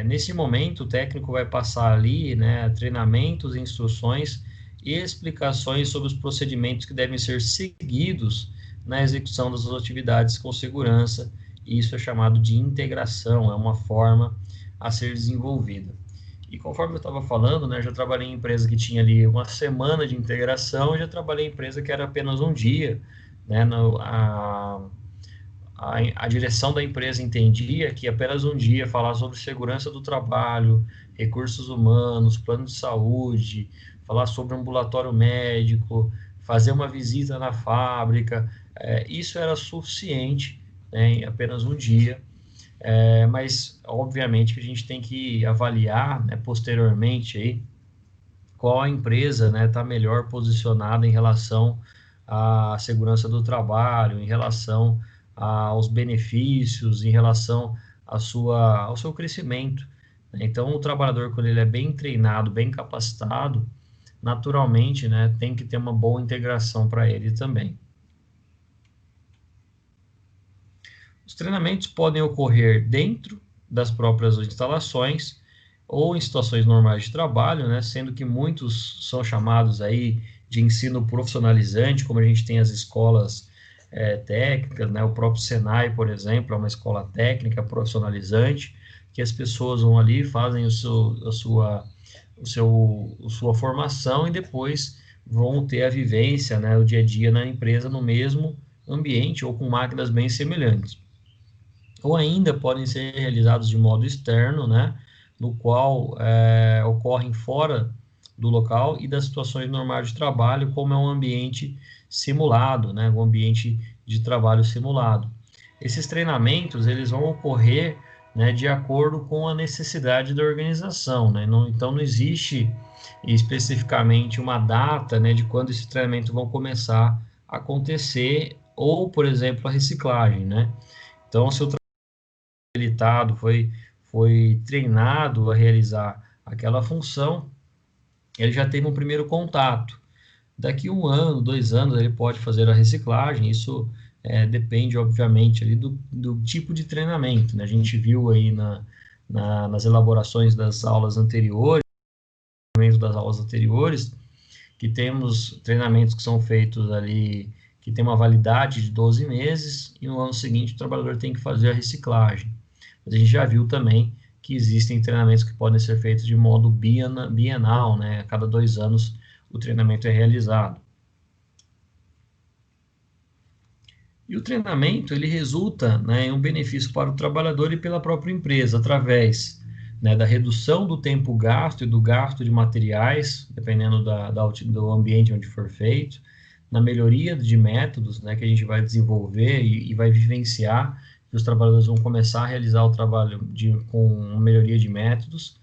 Nesse momento, o técnico vai passar ali, né, treinamentos, instruções e explicações sobre os procedimentos que devem ser seguidos na execução das atividades com segurança, e isso é chamado de integração, é uma forma a ser desenvolvida. E conforme eu estava falando, né, já trabalhei em empresa que tinha ali uma semana de integração, e já trabalhei em empresa que era apenas um dia, né, a direção da empresa entendia que apenas um dia falar sobre segurança do trabalho, recursos humanos, plano de saúde, falar sobre ambulatório médico, fazer uma visita na fábrica, isso era suficiente, né, em apenas um dia, Mas, obviamente, que a gente tem que avaliar, né, posteriormente aí, qual a empresa, né, está melhor posicionada em relação à segurança do trabalho, em relação aos benefícios, em relação ao seu crescimento. Então, o trabalhador, quando ele é bem treinado, bem capacitado, naturalmente, né, tem que ter uma boa integração para ele também. Os treinamentos podem ocorrer dentro das próprias instalações ou em situações normais de trabalho, né, sendo que muitos são chamados aí de ensino profissionalizante, como a gente tem as escolas técnicas, né, o próprio Senai, por exemplo, é uma escola técnica profissionalizante, que as pessoas vão ali, fazem a sua formação e depois vão ter a vivência, né, o dia a dia na empresa no mesmo ambiente ou com máquinas bem semelhantes. Ou ainda podem ser realizados de modo externo, né, no qual ocorrem fora do local e das situações normais de trabalho, como é um ambiente simulado, né, um ambiente de trabalho simulado. Esses treinamentos eles vão ocorrer, né, de acordo com a necessidade da organização, né? Então não existe especificamente uma data, né, de quando esse treinamento vão começar a acontecer ou, por exemplo, a reciclagem, né? Então, se o habilitado, foi treinado a realizar aquela função, ele já teve um primeiro contato. Daqui 1 ano, 2 anos, ele pode fazer a reciclagem, isso depende, obviamente, ali do tipo de treinamento, né? A gente viu aí nas elaborações das aulas anteriores, que temos treinamentos que são feitos ali, que tem uma validade de 12 meses, e no ano seguinte o trabalhador tem que fazer a reciclagem. Mas a gente já viu também que existem treinamentos que podem ser feitos de modo bienal, né? A cada 2 anos o treinamento é realizado. E o treinamento, ele resulta, né, em um benefício para o trabalhador e pela própria empresa, através, né, da redução do tempo gasto e do gasto de materiais, dependendo do ambiente onde for feito, na melhoria de métodos, né, que a gente vai desenvolver e vai vivenciar, que os trabalhadores vão começar a realizar o trabalho com melhoria de métodos,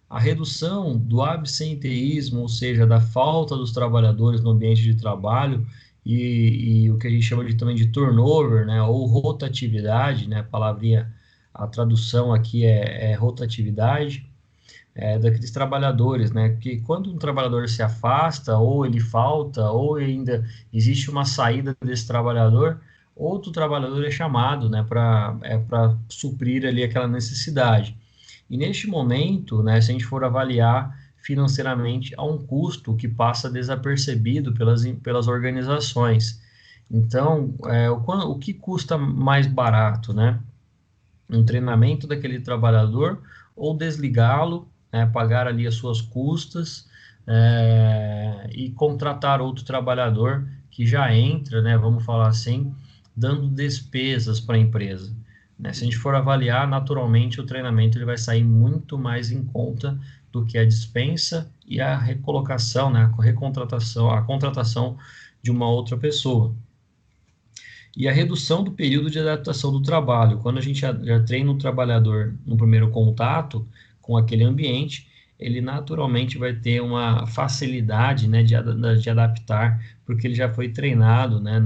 a redução do absenteísmo, ou seja, da falta dos trabalhadores no ambiente de trabalho, e o que a gente chama também de turnover, né, ou rotatividade, né, a palavrinha, a tradução aqui é rotatividade, daqueles trabalhadores, né, que quando um trabalhador se afasta, ou ele falta, ou ainda existe uma saída desse trabalhador, outro trabalhador é chamado, né, para suprir ali aquela necessidade. E neste momento, né, se a gente for avaliar financeiramente, há um custo que passa desapercebido pelas organizações. Então, o que custa mais barato, né? Um treinamento daquele trabalhador ou desligá-lo, né, pagar ali as suas custas e contratar outro trabalhador que já entra, né, vamos falar assim, dando despesas para a empresa. Né? Se a gente for avaliar, naturalmente o treinamento ele vai sair muito mais em conta do que a dispensa e a recolocação, né, a recontratação, a contratação de uma outra pessoa. E a redução do período de adaptação do trabalho. Quando a gente já treina o trabalhador no primeiro contato com aquele ambiente, ele naturalmente vai ter uma facilidade, né, de adaptar, porque ele já foi treinado, né,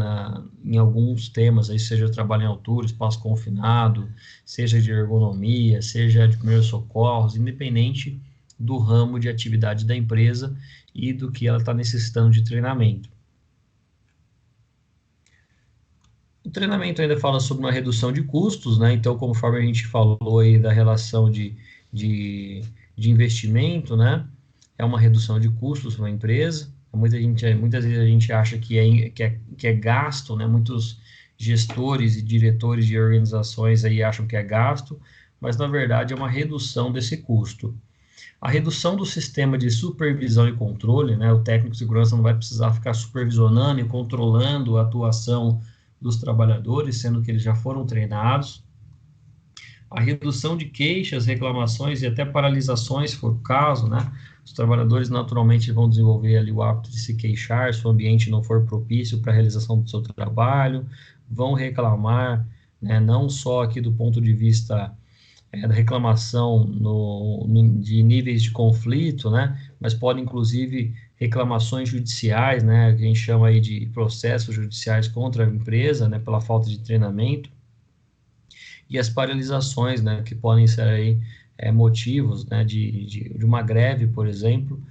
em alguns temas, aí, seja trabalho em altura, espaço confinado, seja de ergonomia, seja de primeiros socorros, independente do ramo de atividade da empresa e do que ela está necessitando de treinamento. O treinamento ainda fala sobre uma redução de custos, né? Então, conforme a gente falou aí da relação de, de investimento, né? É uma redução de custos para a empresa. Muitas vezes a gente acha que é gasto, né? Muitos gestores e diretores de organizações aí acham que é gasto, mas na verdade é uma redução desse custo. A redução do sistema de supervisão e controle, né? O técnico de segurança não vai precisar ficar supervisionando e controlando a atuação dos trabalhadores, sendo que eles já foram treinados. A redução de queixas, reclamações e até paralisações, se for o caso, né? Os trabalhadores naturalmente vão desenvolver ali o hábito de se queixar se o ambiente não for propício para a realização do seu trabalho, vão reclamar, né? Não só aqui do ponto de vista da reclamação de níveis de conflito, né? Mas podem, inclusive, reclamações judiciais, né? Que a gente chama aí de processos judiciais contra a empresa, né? Pela falta de treinamento. E as paralisações, né? Que podem ser aí motivos, né? De uma greve, por exemplo,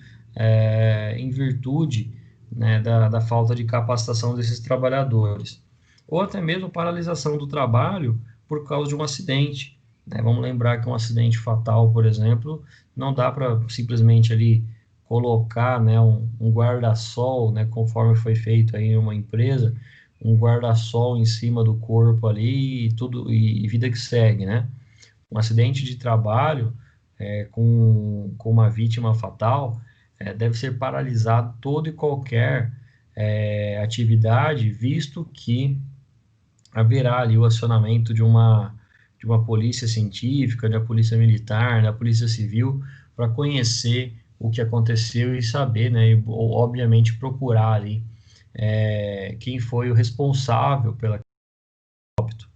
em virtude, né? Da falta de capacitação desses trabalhadores. Ou até mesmo paralisação do trabalho por causa de um acidente, né? Vamos lembrar que um acidente fatal, por exemplo, não dá para simplesmente ali colocar, né, um guarda-sol, né, conforme foi feito aí em uma empresa, um guarda-sol em cima do corpo ali e tudo e vida que segue, né? Um acidente de trabalho com uma vítima fatal deve ser paralisado todo e qualquer atividade, visto que haverá ali o acionamento de uma polícia científica, da polícia militar, da polícia civil, para conhecer o que aconteceu e saber, né, e, obviamente procurar ali quem foi o responsável pela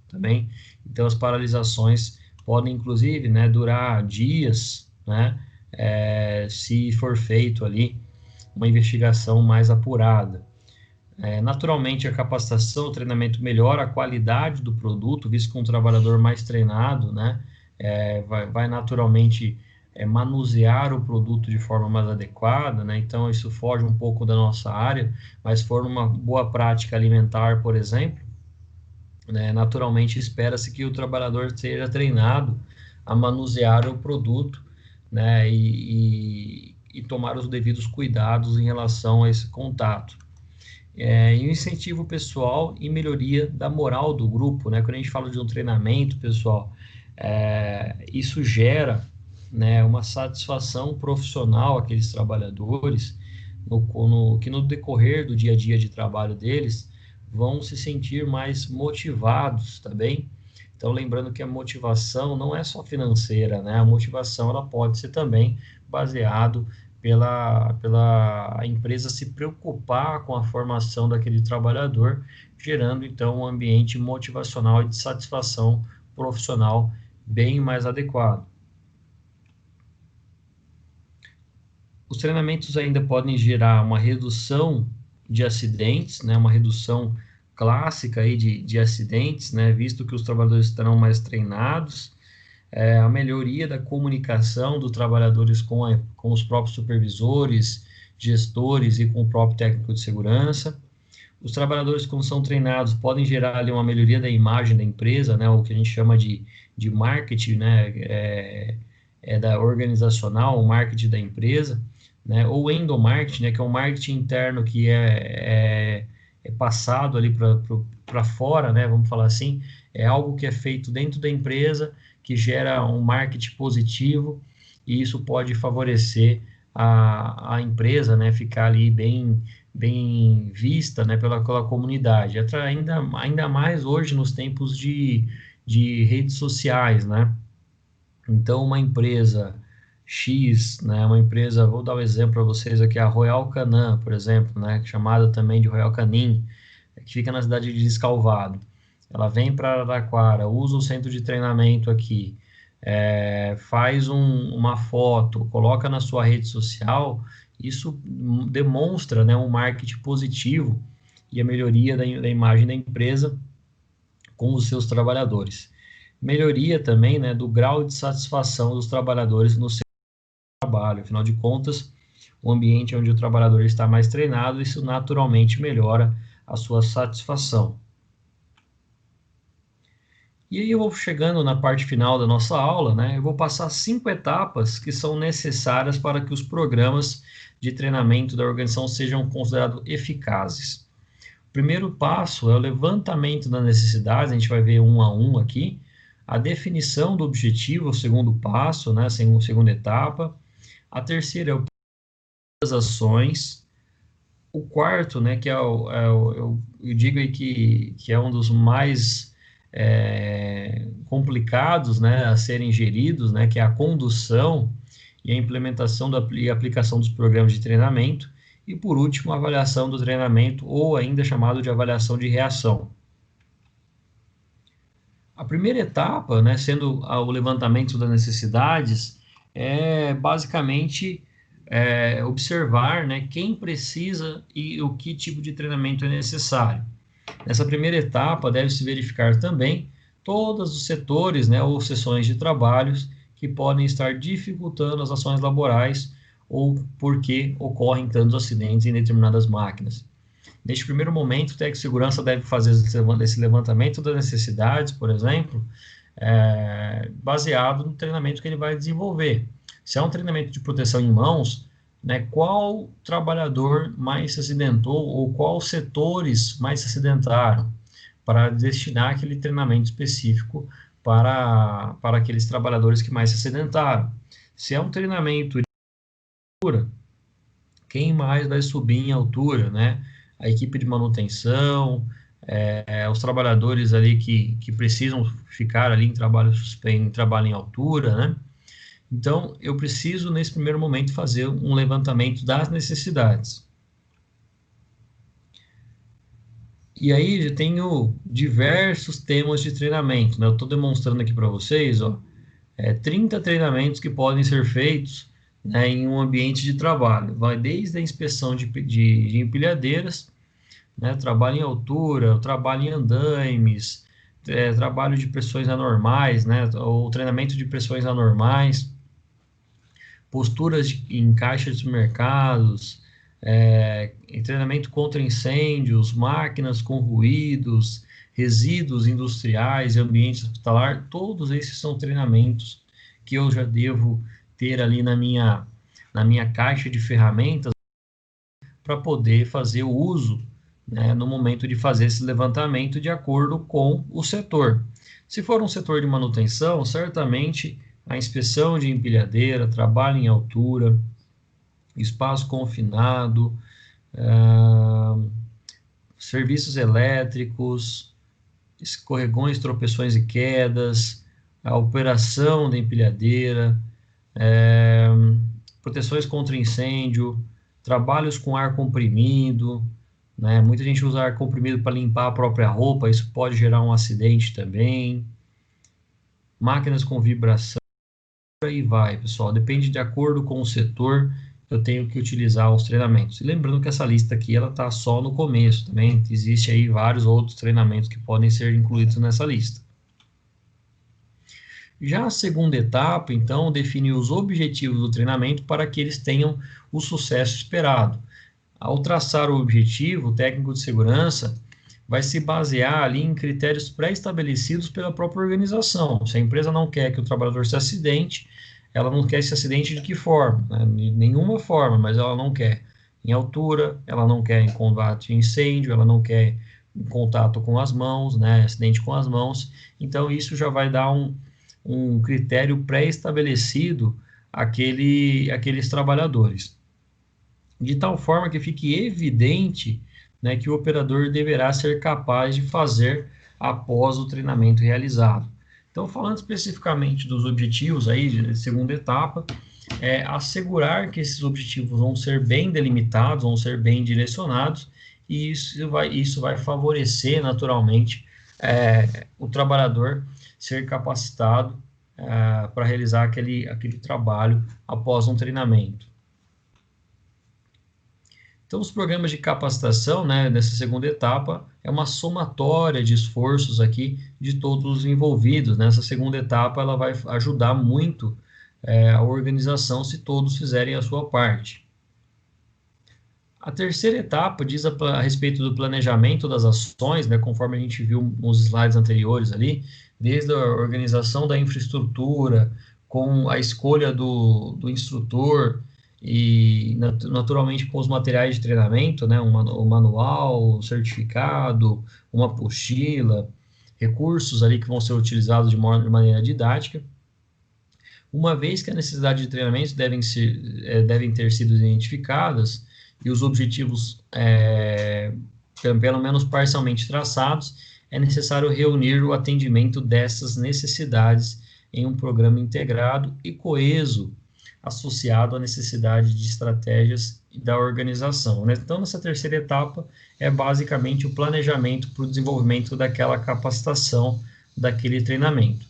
também. Então as paralisações podem inclusive, né, durar dias, né, se for feito ali uma investigação mais apurada. Naturalmente, a capacitação, o treinamento melhora a qualidade do produto, visto que um trabalhador mais treinado, né, vai naturalmente manusear o produto de forma mais adequada, né, então isso foge um pouco da nossa área, mas se for uma boa prática alimentar, por exemplo, né, naturalmente espera-se que o trabalhador seja treinado a manusear o produto, né, e tomar os devidos cuidados em relação a esse contato. E o incentivo pessoal e melhoria da moral do grupo, né? Quando a gente fala de um treinamento, pessoal, isso gera, né, uma satisfação profissional àqueles trabalhadores, que no decorrer do dia a dia de trabalho deles vão se sentir mais motivados, tá bem? Então, lembrando que a motivação não é só financeira, né? A motivação ela pode ser também baseado pela empresa se preocupar com a formação daquele trabalhador, gerando então um ambiente motivacional e de satisfação profissional bem mais adequado. Os treinamentos ainda podem gerar uma redução de acidentes, né, uma redução clássica aí de acidentes, né, visto que os trabalhadores estarão mais treinados, a melhoria da comunicação dos trabalhadores com os próprios supervisores, gestores e com o próprio técnico de segurança. Os trabalhadores, quando são treinados, podem gerar ali uma melhoria da imagem da empresa, né, o que a gente chama de marketing, né, da organizacional, o marketing da empresa, né, ou endomarketing, né, que é um marketing interno que é passado ali para fora, né, vamos falar assim, é algo que é feito dentro da empresa, que gera um marketing positivo, e isso pode favorecer a empresa, né, ficar ali bem vista, né, pela comunidade, ainda mais hoje nos tempos de redes sociais, né? Então, uma empresa X, né, uma empresa, vou dar um exemplo para vocês aqui, a Royal Canin, por exemplo, né, chamada também de Royal Canin, que fica na cidade de Descalvado. Ela vem para Araraquara, usa o centro de treinamento aqui, faz uma foto, coloca na sua rede social, isso demonstra, né, um marketing positivo e a melhoria da imagem da empresa com os seus trabalhadores. Melhoria também, né, do grau de satisfação dos trabalhadores no seu trabalho. Afinal de contas, o ambiente onde o trabalhador está mais treinado, isso naturalmente melhora a sua satisfação. E aí eu vou chegando na parte final da nossa aula, né? Eu vou passar 5 etapas que são necessárias para que os programas de treinamento da organização sejam considerados eficazes. O primeiro passo é o levantamento das necessidades, a gente vai ver um a um aqui, a definição do objetivo, o segundo passo, né? A segunda etapa. A terceira é o das ações. O quarto, né, que eu digo aí que é um dos mais complicados, né, a serem geridos, né, que é a condução e a implementação e aplicação dos programas de treinamento. E, por último, a avaliação do treinamento, ou ainda chamado de avaliação de reação. A primeira etapa, né, sendo o levantamento das necessidades, é basicamente observar, né, quem precisa e o que tipo de treinamento é necessário. Nessa primeira etapa, deve-se verificar também todos os setores, né, ou seções de trabalhos que podem estar dificultando as ações laborais ou porque ocorrem tantos acidentes em determinadas máquinas. Neste primeiro momento, o técnico de segurança deve fazer esse levantamento das necessidades, por exemplo, baseado no treinamento que ele vai desenvolver. Se é um treinamento de proteção em mãos, né, qual trabalhador mais se acidentou ou quais setores mais se acidentaram, para destinar aquele treinamento específico para aqueles trabalhadores que mais se acidentaram. Se é um treinamento de altura, quem mais vai subir em altura, né? A equipe de manutenção, os trabalhadores ali que precisam ficar ali em trabalho em altura, né? Então, eu preciso, nesse primeiro momento, fazer um levantamento das necessidades. E aí, eu tenho diversos temas de treinamento, né? Eu estou demonstrando aqui para vocês, ó, 30 treinamentos que podem ser feitos, né, em um ambiente de trabalho. Vai desde a inspeção de empilhadeiras, né, trabalho em altura, trabalho em andaimes, trabalho de pressões anormais, né, ou treinamento de pressões anormais, posturas em caixas de mercados, em treinamento contra incêndios, máquinas com ruídos, resíduos industriais e ambiente hospitalar, todos esses são treinamentos que eu já devo ter ali na minha caixa de ferramentas para poder fazer o uso, né, no momento de fazer esse levantamento de acordo com o setor. Se for um setor de manutenção, certamente a inspeção de empilhadeira, trabalho em altura, espaço confinado, serviços elétricos, escorregões, tropeções e quedas, a operação da empilhadeira, proteções contra incêndio, trabalhos com ar comprimido, né? Muita gente usa ar comprimido para limpar a própria roupa, isso pode gerar um acidente também. Máquinas com vibração, por aí vai, pessoal. Depende de acordo com o setor, eu tenho que utilizar os treinamentos. E lembrando que essa lista aqui, ela está só no começo, também existe aí vários outros treinamentos que podem ser incluídos nessa lista. Já a segunda etapa, então, define os objetivos do treinamento para que eles tenham o sucesso esperado. Ao traçar o objetivo, o técnico de segurança vai se basear ali em critérios pré-estabelecidos pela própria organização. Se a empresa não quer que o trabalhador se acidente, ela não quer esse acidente de que forma? Né? De nenhuma forma, mas ela não quer em altura, ela não quer em combate a incêndio, ela não quer em contato com as mãos, né? Acidente com as mãos. Então, isso já vai dar um critério pré-estabelecido àqueles trabalhadores, de tal forma que fique evidente, né, que o operador deverá ser capaz de fazer após o treinamento realizado. Então, falando especificamente dos objetivos aí de segunda etapa, assegurar que esses objetivos vão ser bem delimitados, vão ser bem direcionados, e isso vai favorecer naturalmente o trabalhador ser capacitado para realizar aquele trabalho após um treinamento. Então, os programas de capacitação, né, nessa segunda etapa, é uma somatória de esforços aqui de todos os envolvidos. Nessa segunda etapa, ela vai ajudar muito a organização se todos fizerem a sua parte. A terceira etapa diz a respeito do planejamento das ações, né, conforme a gente viu nos slides anteriores ali, desde a organização da infraestrutura, com a escolha do instrutor, e naturalmente com os materiais de treinamento, né, um manual, um certificado, uma apostila, recursos ali que vão ser utilizados de maneira didática. Uma vez que a necessidade de treinamento devem ter sido identificadas e os objetivos pelo menos parcialmente traçados, é necessário reunir o atendimento dessas necessidades em um programa integrado e coeso, associado à necessidade de estratégias da organização, né? Então, nessa terceira etapa, é basicamente o planejamento para o desenvolvimento daquela capacitação daquele treinamento.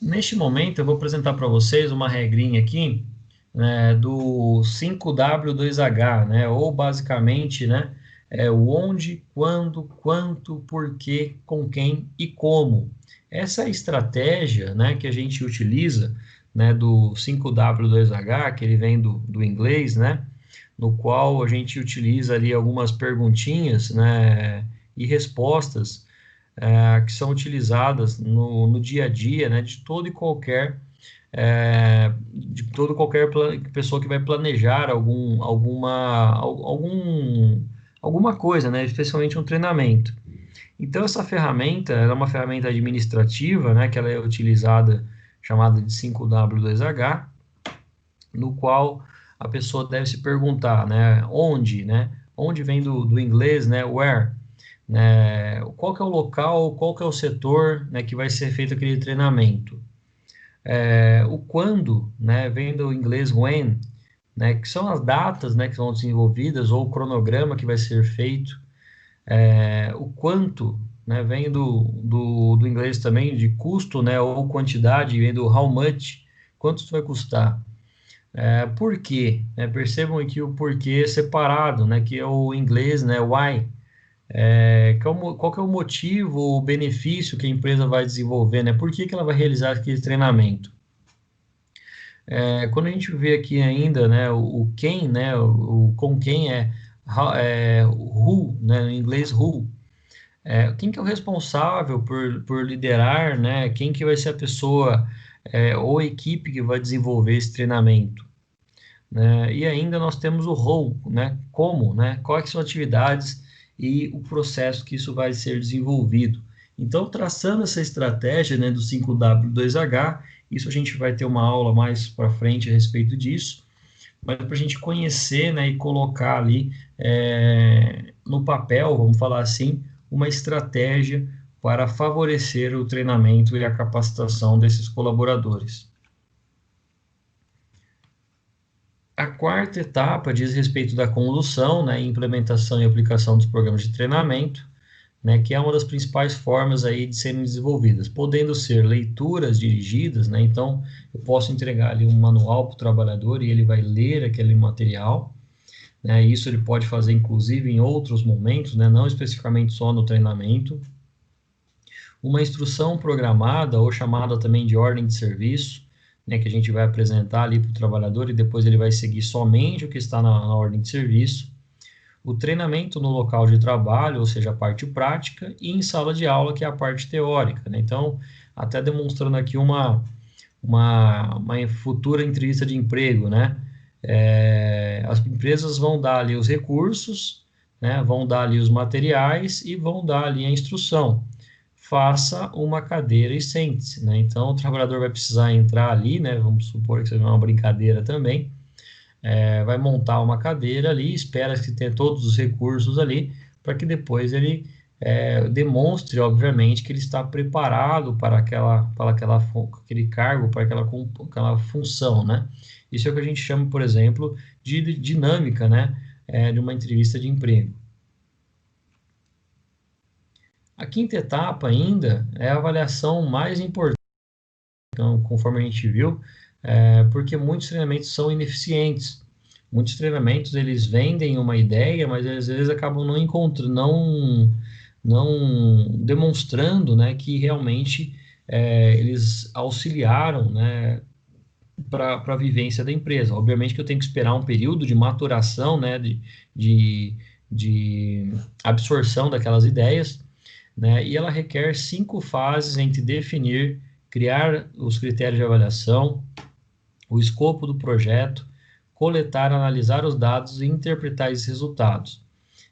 Neste momento, eu vou apresentar para vocês uma regrinha aqui, né, do 5W2H, né, ou basicamente, né, o onde, quando, quanto, porquê, com quem e como. Essa é a estratégia, né, que a gente utiliza, né, do 5W2H, que ele vem do inglês, né, no qual a gente utiliza ali algumas perguntinhas, né, e respostas que são utilizadas no dia a dia, né, de todo e qualquer pessoa que vai planejar alguma coisa, né, especialmente um treinamento. Então essa ferramenta, ela é uma ferramenta administrativa, né, que ela é utilizada, chamada de 5W2H, no qual a pessoa deve se perguntar, né, onde, né, onde vem do inglês, né, where, né, qual que é o local, qual que é o setor, né, que vai ser feito aquele treinamento. O quando, né, vem do inglês when, né, que são as datas, né, que são desenvolvidas, ou o cronograma que vai ser feito. O quanto, né, vem do inglês também, de custo, né, ou quantidade, vem do how much, quanto isso vai custar. Por quê? Percebam aqui o porquê separado, né, que é o inglês, né, why. Qual que é o motivo, o benefício que a empresa vai desenvolver, né? Por que que ela vai realizar aquele treinamento? Quando a gente vê aqui ainda, né, o quem, né, o com quem who, né, em inglês who. Quem que é o responsável por liderar, né? Quem que vai ser a pessoa ou a equipe que vai desenvolver esse treinamento? Né? E ainda nós temos o role, né? Como, né? Quais são as atividades e o processo que isso vai ser desenvolvido. Então, traçando essa estratégia, né, do 5W2H, isso a gente vai ter uma aula mais para frente a respeito disso, mas para a gente conhecer, né, e colocar ali no papel, vamos falar assim, uma estratégia para favorecer o treinamento e a capacitação desses colaboradores. A quarta etapa diz respeito da condução, né, implementação e aplicação dos programas de treinamento, né, que é uma das principais formas aí de serem desenvolvidas, podendo ser leituras dirigidas, né, então eu posso entregar ali um manual para o trabalhador e ele vai ler aquele material, né, isso ele pode fazer inclusive em outros momentos, né, não especificamente só no treinamento. Uma instrução programada, ou chamada também de ordem de serviço, né, que a gente vai apresentar ali para o trabalhador e depois ele vai seguir somente o que está na ordem de serviço. O treinamento no local de trabalho, ou seja, a parte prática, e em sala de aula, que é a parte teórica, né? Então, até demonstrando aqui uma futura entrevista de emprego, né? As empresas vão dar ali os recursos, né? Vão dar ali os materiais e vão dar ali a instrução. Faça uma cadeira e sente-se, né? Então, o trabalhador vai precisar entrar ali, né? Vamos supor que seja uma brincadeira também, vai montar uma cadeira ali, espera que tenha todos os recursos ali, para que depois ele demonstre, obviamente, que ele está preparado aquele cargo, para aquela função, né? Isso é o que a gente chama, por exemplo, de dinâmica, né? De uma entrevista de emprego. A quinta etapa ainda é a avaliação mais importante, então, conforme a gente viu, porque muitos treinamentos são ineficientes. Muitos treinamentos eles vendem uma ideia, mas às vezes acabam não encontrando, não demonstrando, né, que realmente eles auxiliaram, né, para a vivência da empresa. Obviamente que eu tenho que esperar um período de maturação, né, de, de absorção daquelas ideias, né, e ela requer 5 fases entre definir, criar os critérios de avaliação, o escopo do projeto, coletar, analisar os dados e interpretar esses resultados.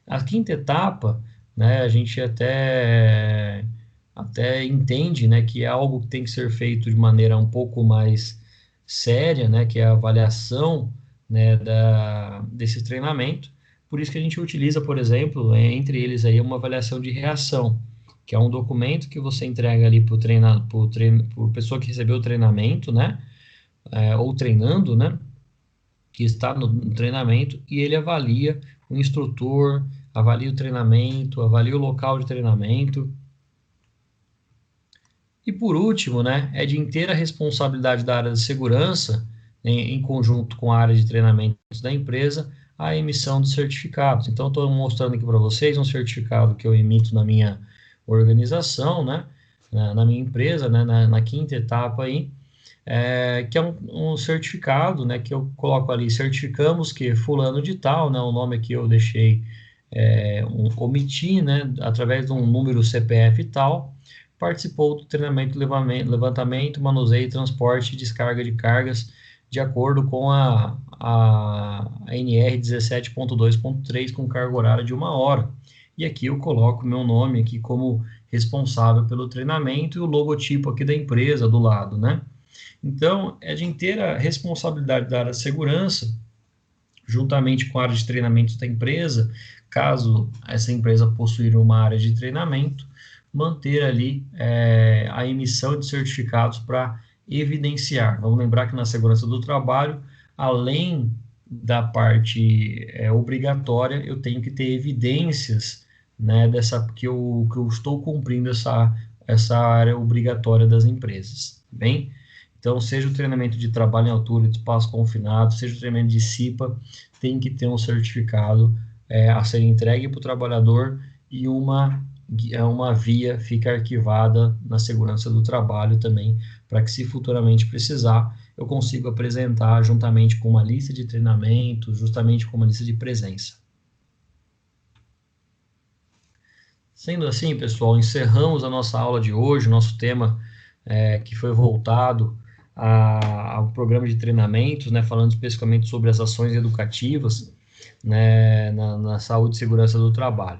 A quinta etapa, né, a gente até entende, né, que é algo que tem que ser feito de maneira um pouco mais séria, né, que é a avaliação, né, desse treinamento. Por isso que a gente utiliza, por exemplo, entre eles aí uma avaliação de reação, que é um documento que você entrega ali para a pessoa que recebeu o treinamento, né, ou treinando, né, que está no treinamento, e ele avalia o instrutor, avalia o treinamento, avalia o local de treinamento, E por último, né, é de inteira responsabilidade da área de segurança, em conjunto com a área de treinamento da empresa, a emissão de certificados. Então, estou mostrando aqui para vocês um certificado que eu emito na minha organização, né, na minha empresa, né, na quinta etapa aí, que é um certificado, né, que eu coloco ali, certificamos que fulano de tal, né, o nome aqui eu deixei, omiti, né, através de um número CPF e tal, participou do treinamento, levantamento, manuseio, transporte e descarga de cargas, de acordo com a NR 17.2.3, com carga horária de 1 hora. E aqui eu coloco meu nome aqui como responsável pelo treinamento e o logotipo aqui da empresa do lado, né? Então, é de inteira responsabilidade da área de segurança, juntamente com a área de treinamento da empresa, caso essa empresa possuir uma área de treinamento, manter ali a emissão de certificados para evidenciar. Vamos lembrar que na segurança do trabalho, além da parte obrigatória, eu tenho que ter evidências, né, que eu estou cumprindo essa área obrigatória das empresas, tá bem? Então, seja o treinamento de trabalho em altura, de espaço confinado, seja o treinamento de CIPA, tem que ter um certificado a ser entregue para o trabalhador e uma via fica arquivada na segurança do trabalho também, para que se futuramente precisar, eu consiga apresentar juntamente com uma lista de treinamento, justamente com uma lista de presença. Sendo assim, pessoal, encerramos a nossa aula de hoje, nosso tema que foi voltado ao programa de treinamentos, né, falando especificamente sobre as ações educativas, né, na saúde e segurança do trabalho.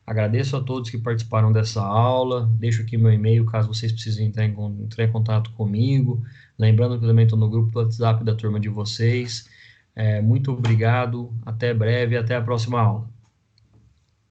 Agradeço a todos que participaram dessa aula, deixo aqui meu e-mail caso vocês precisem entrar em contato comigo, lembrando que eu também estou no grupo do WhatsApp da turma de vocês. Muito obrigado, até breve, até a próxima aula.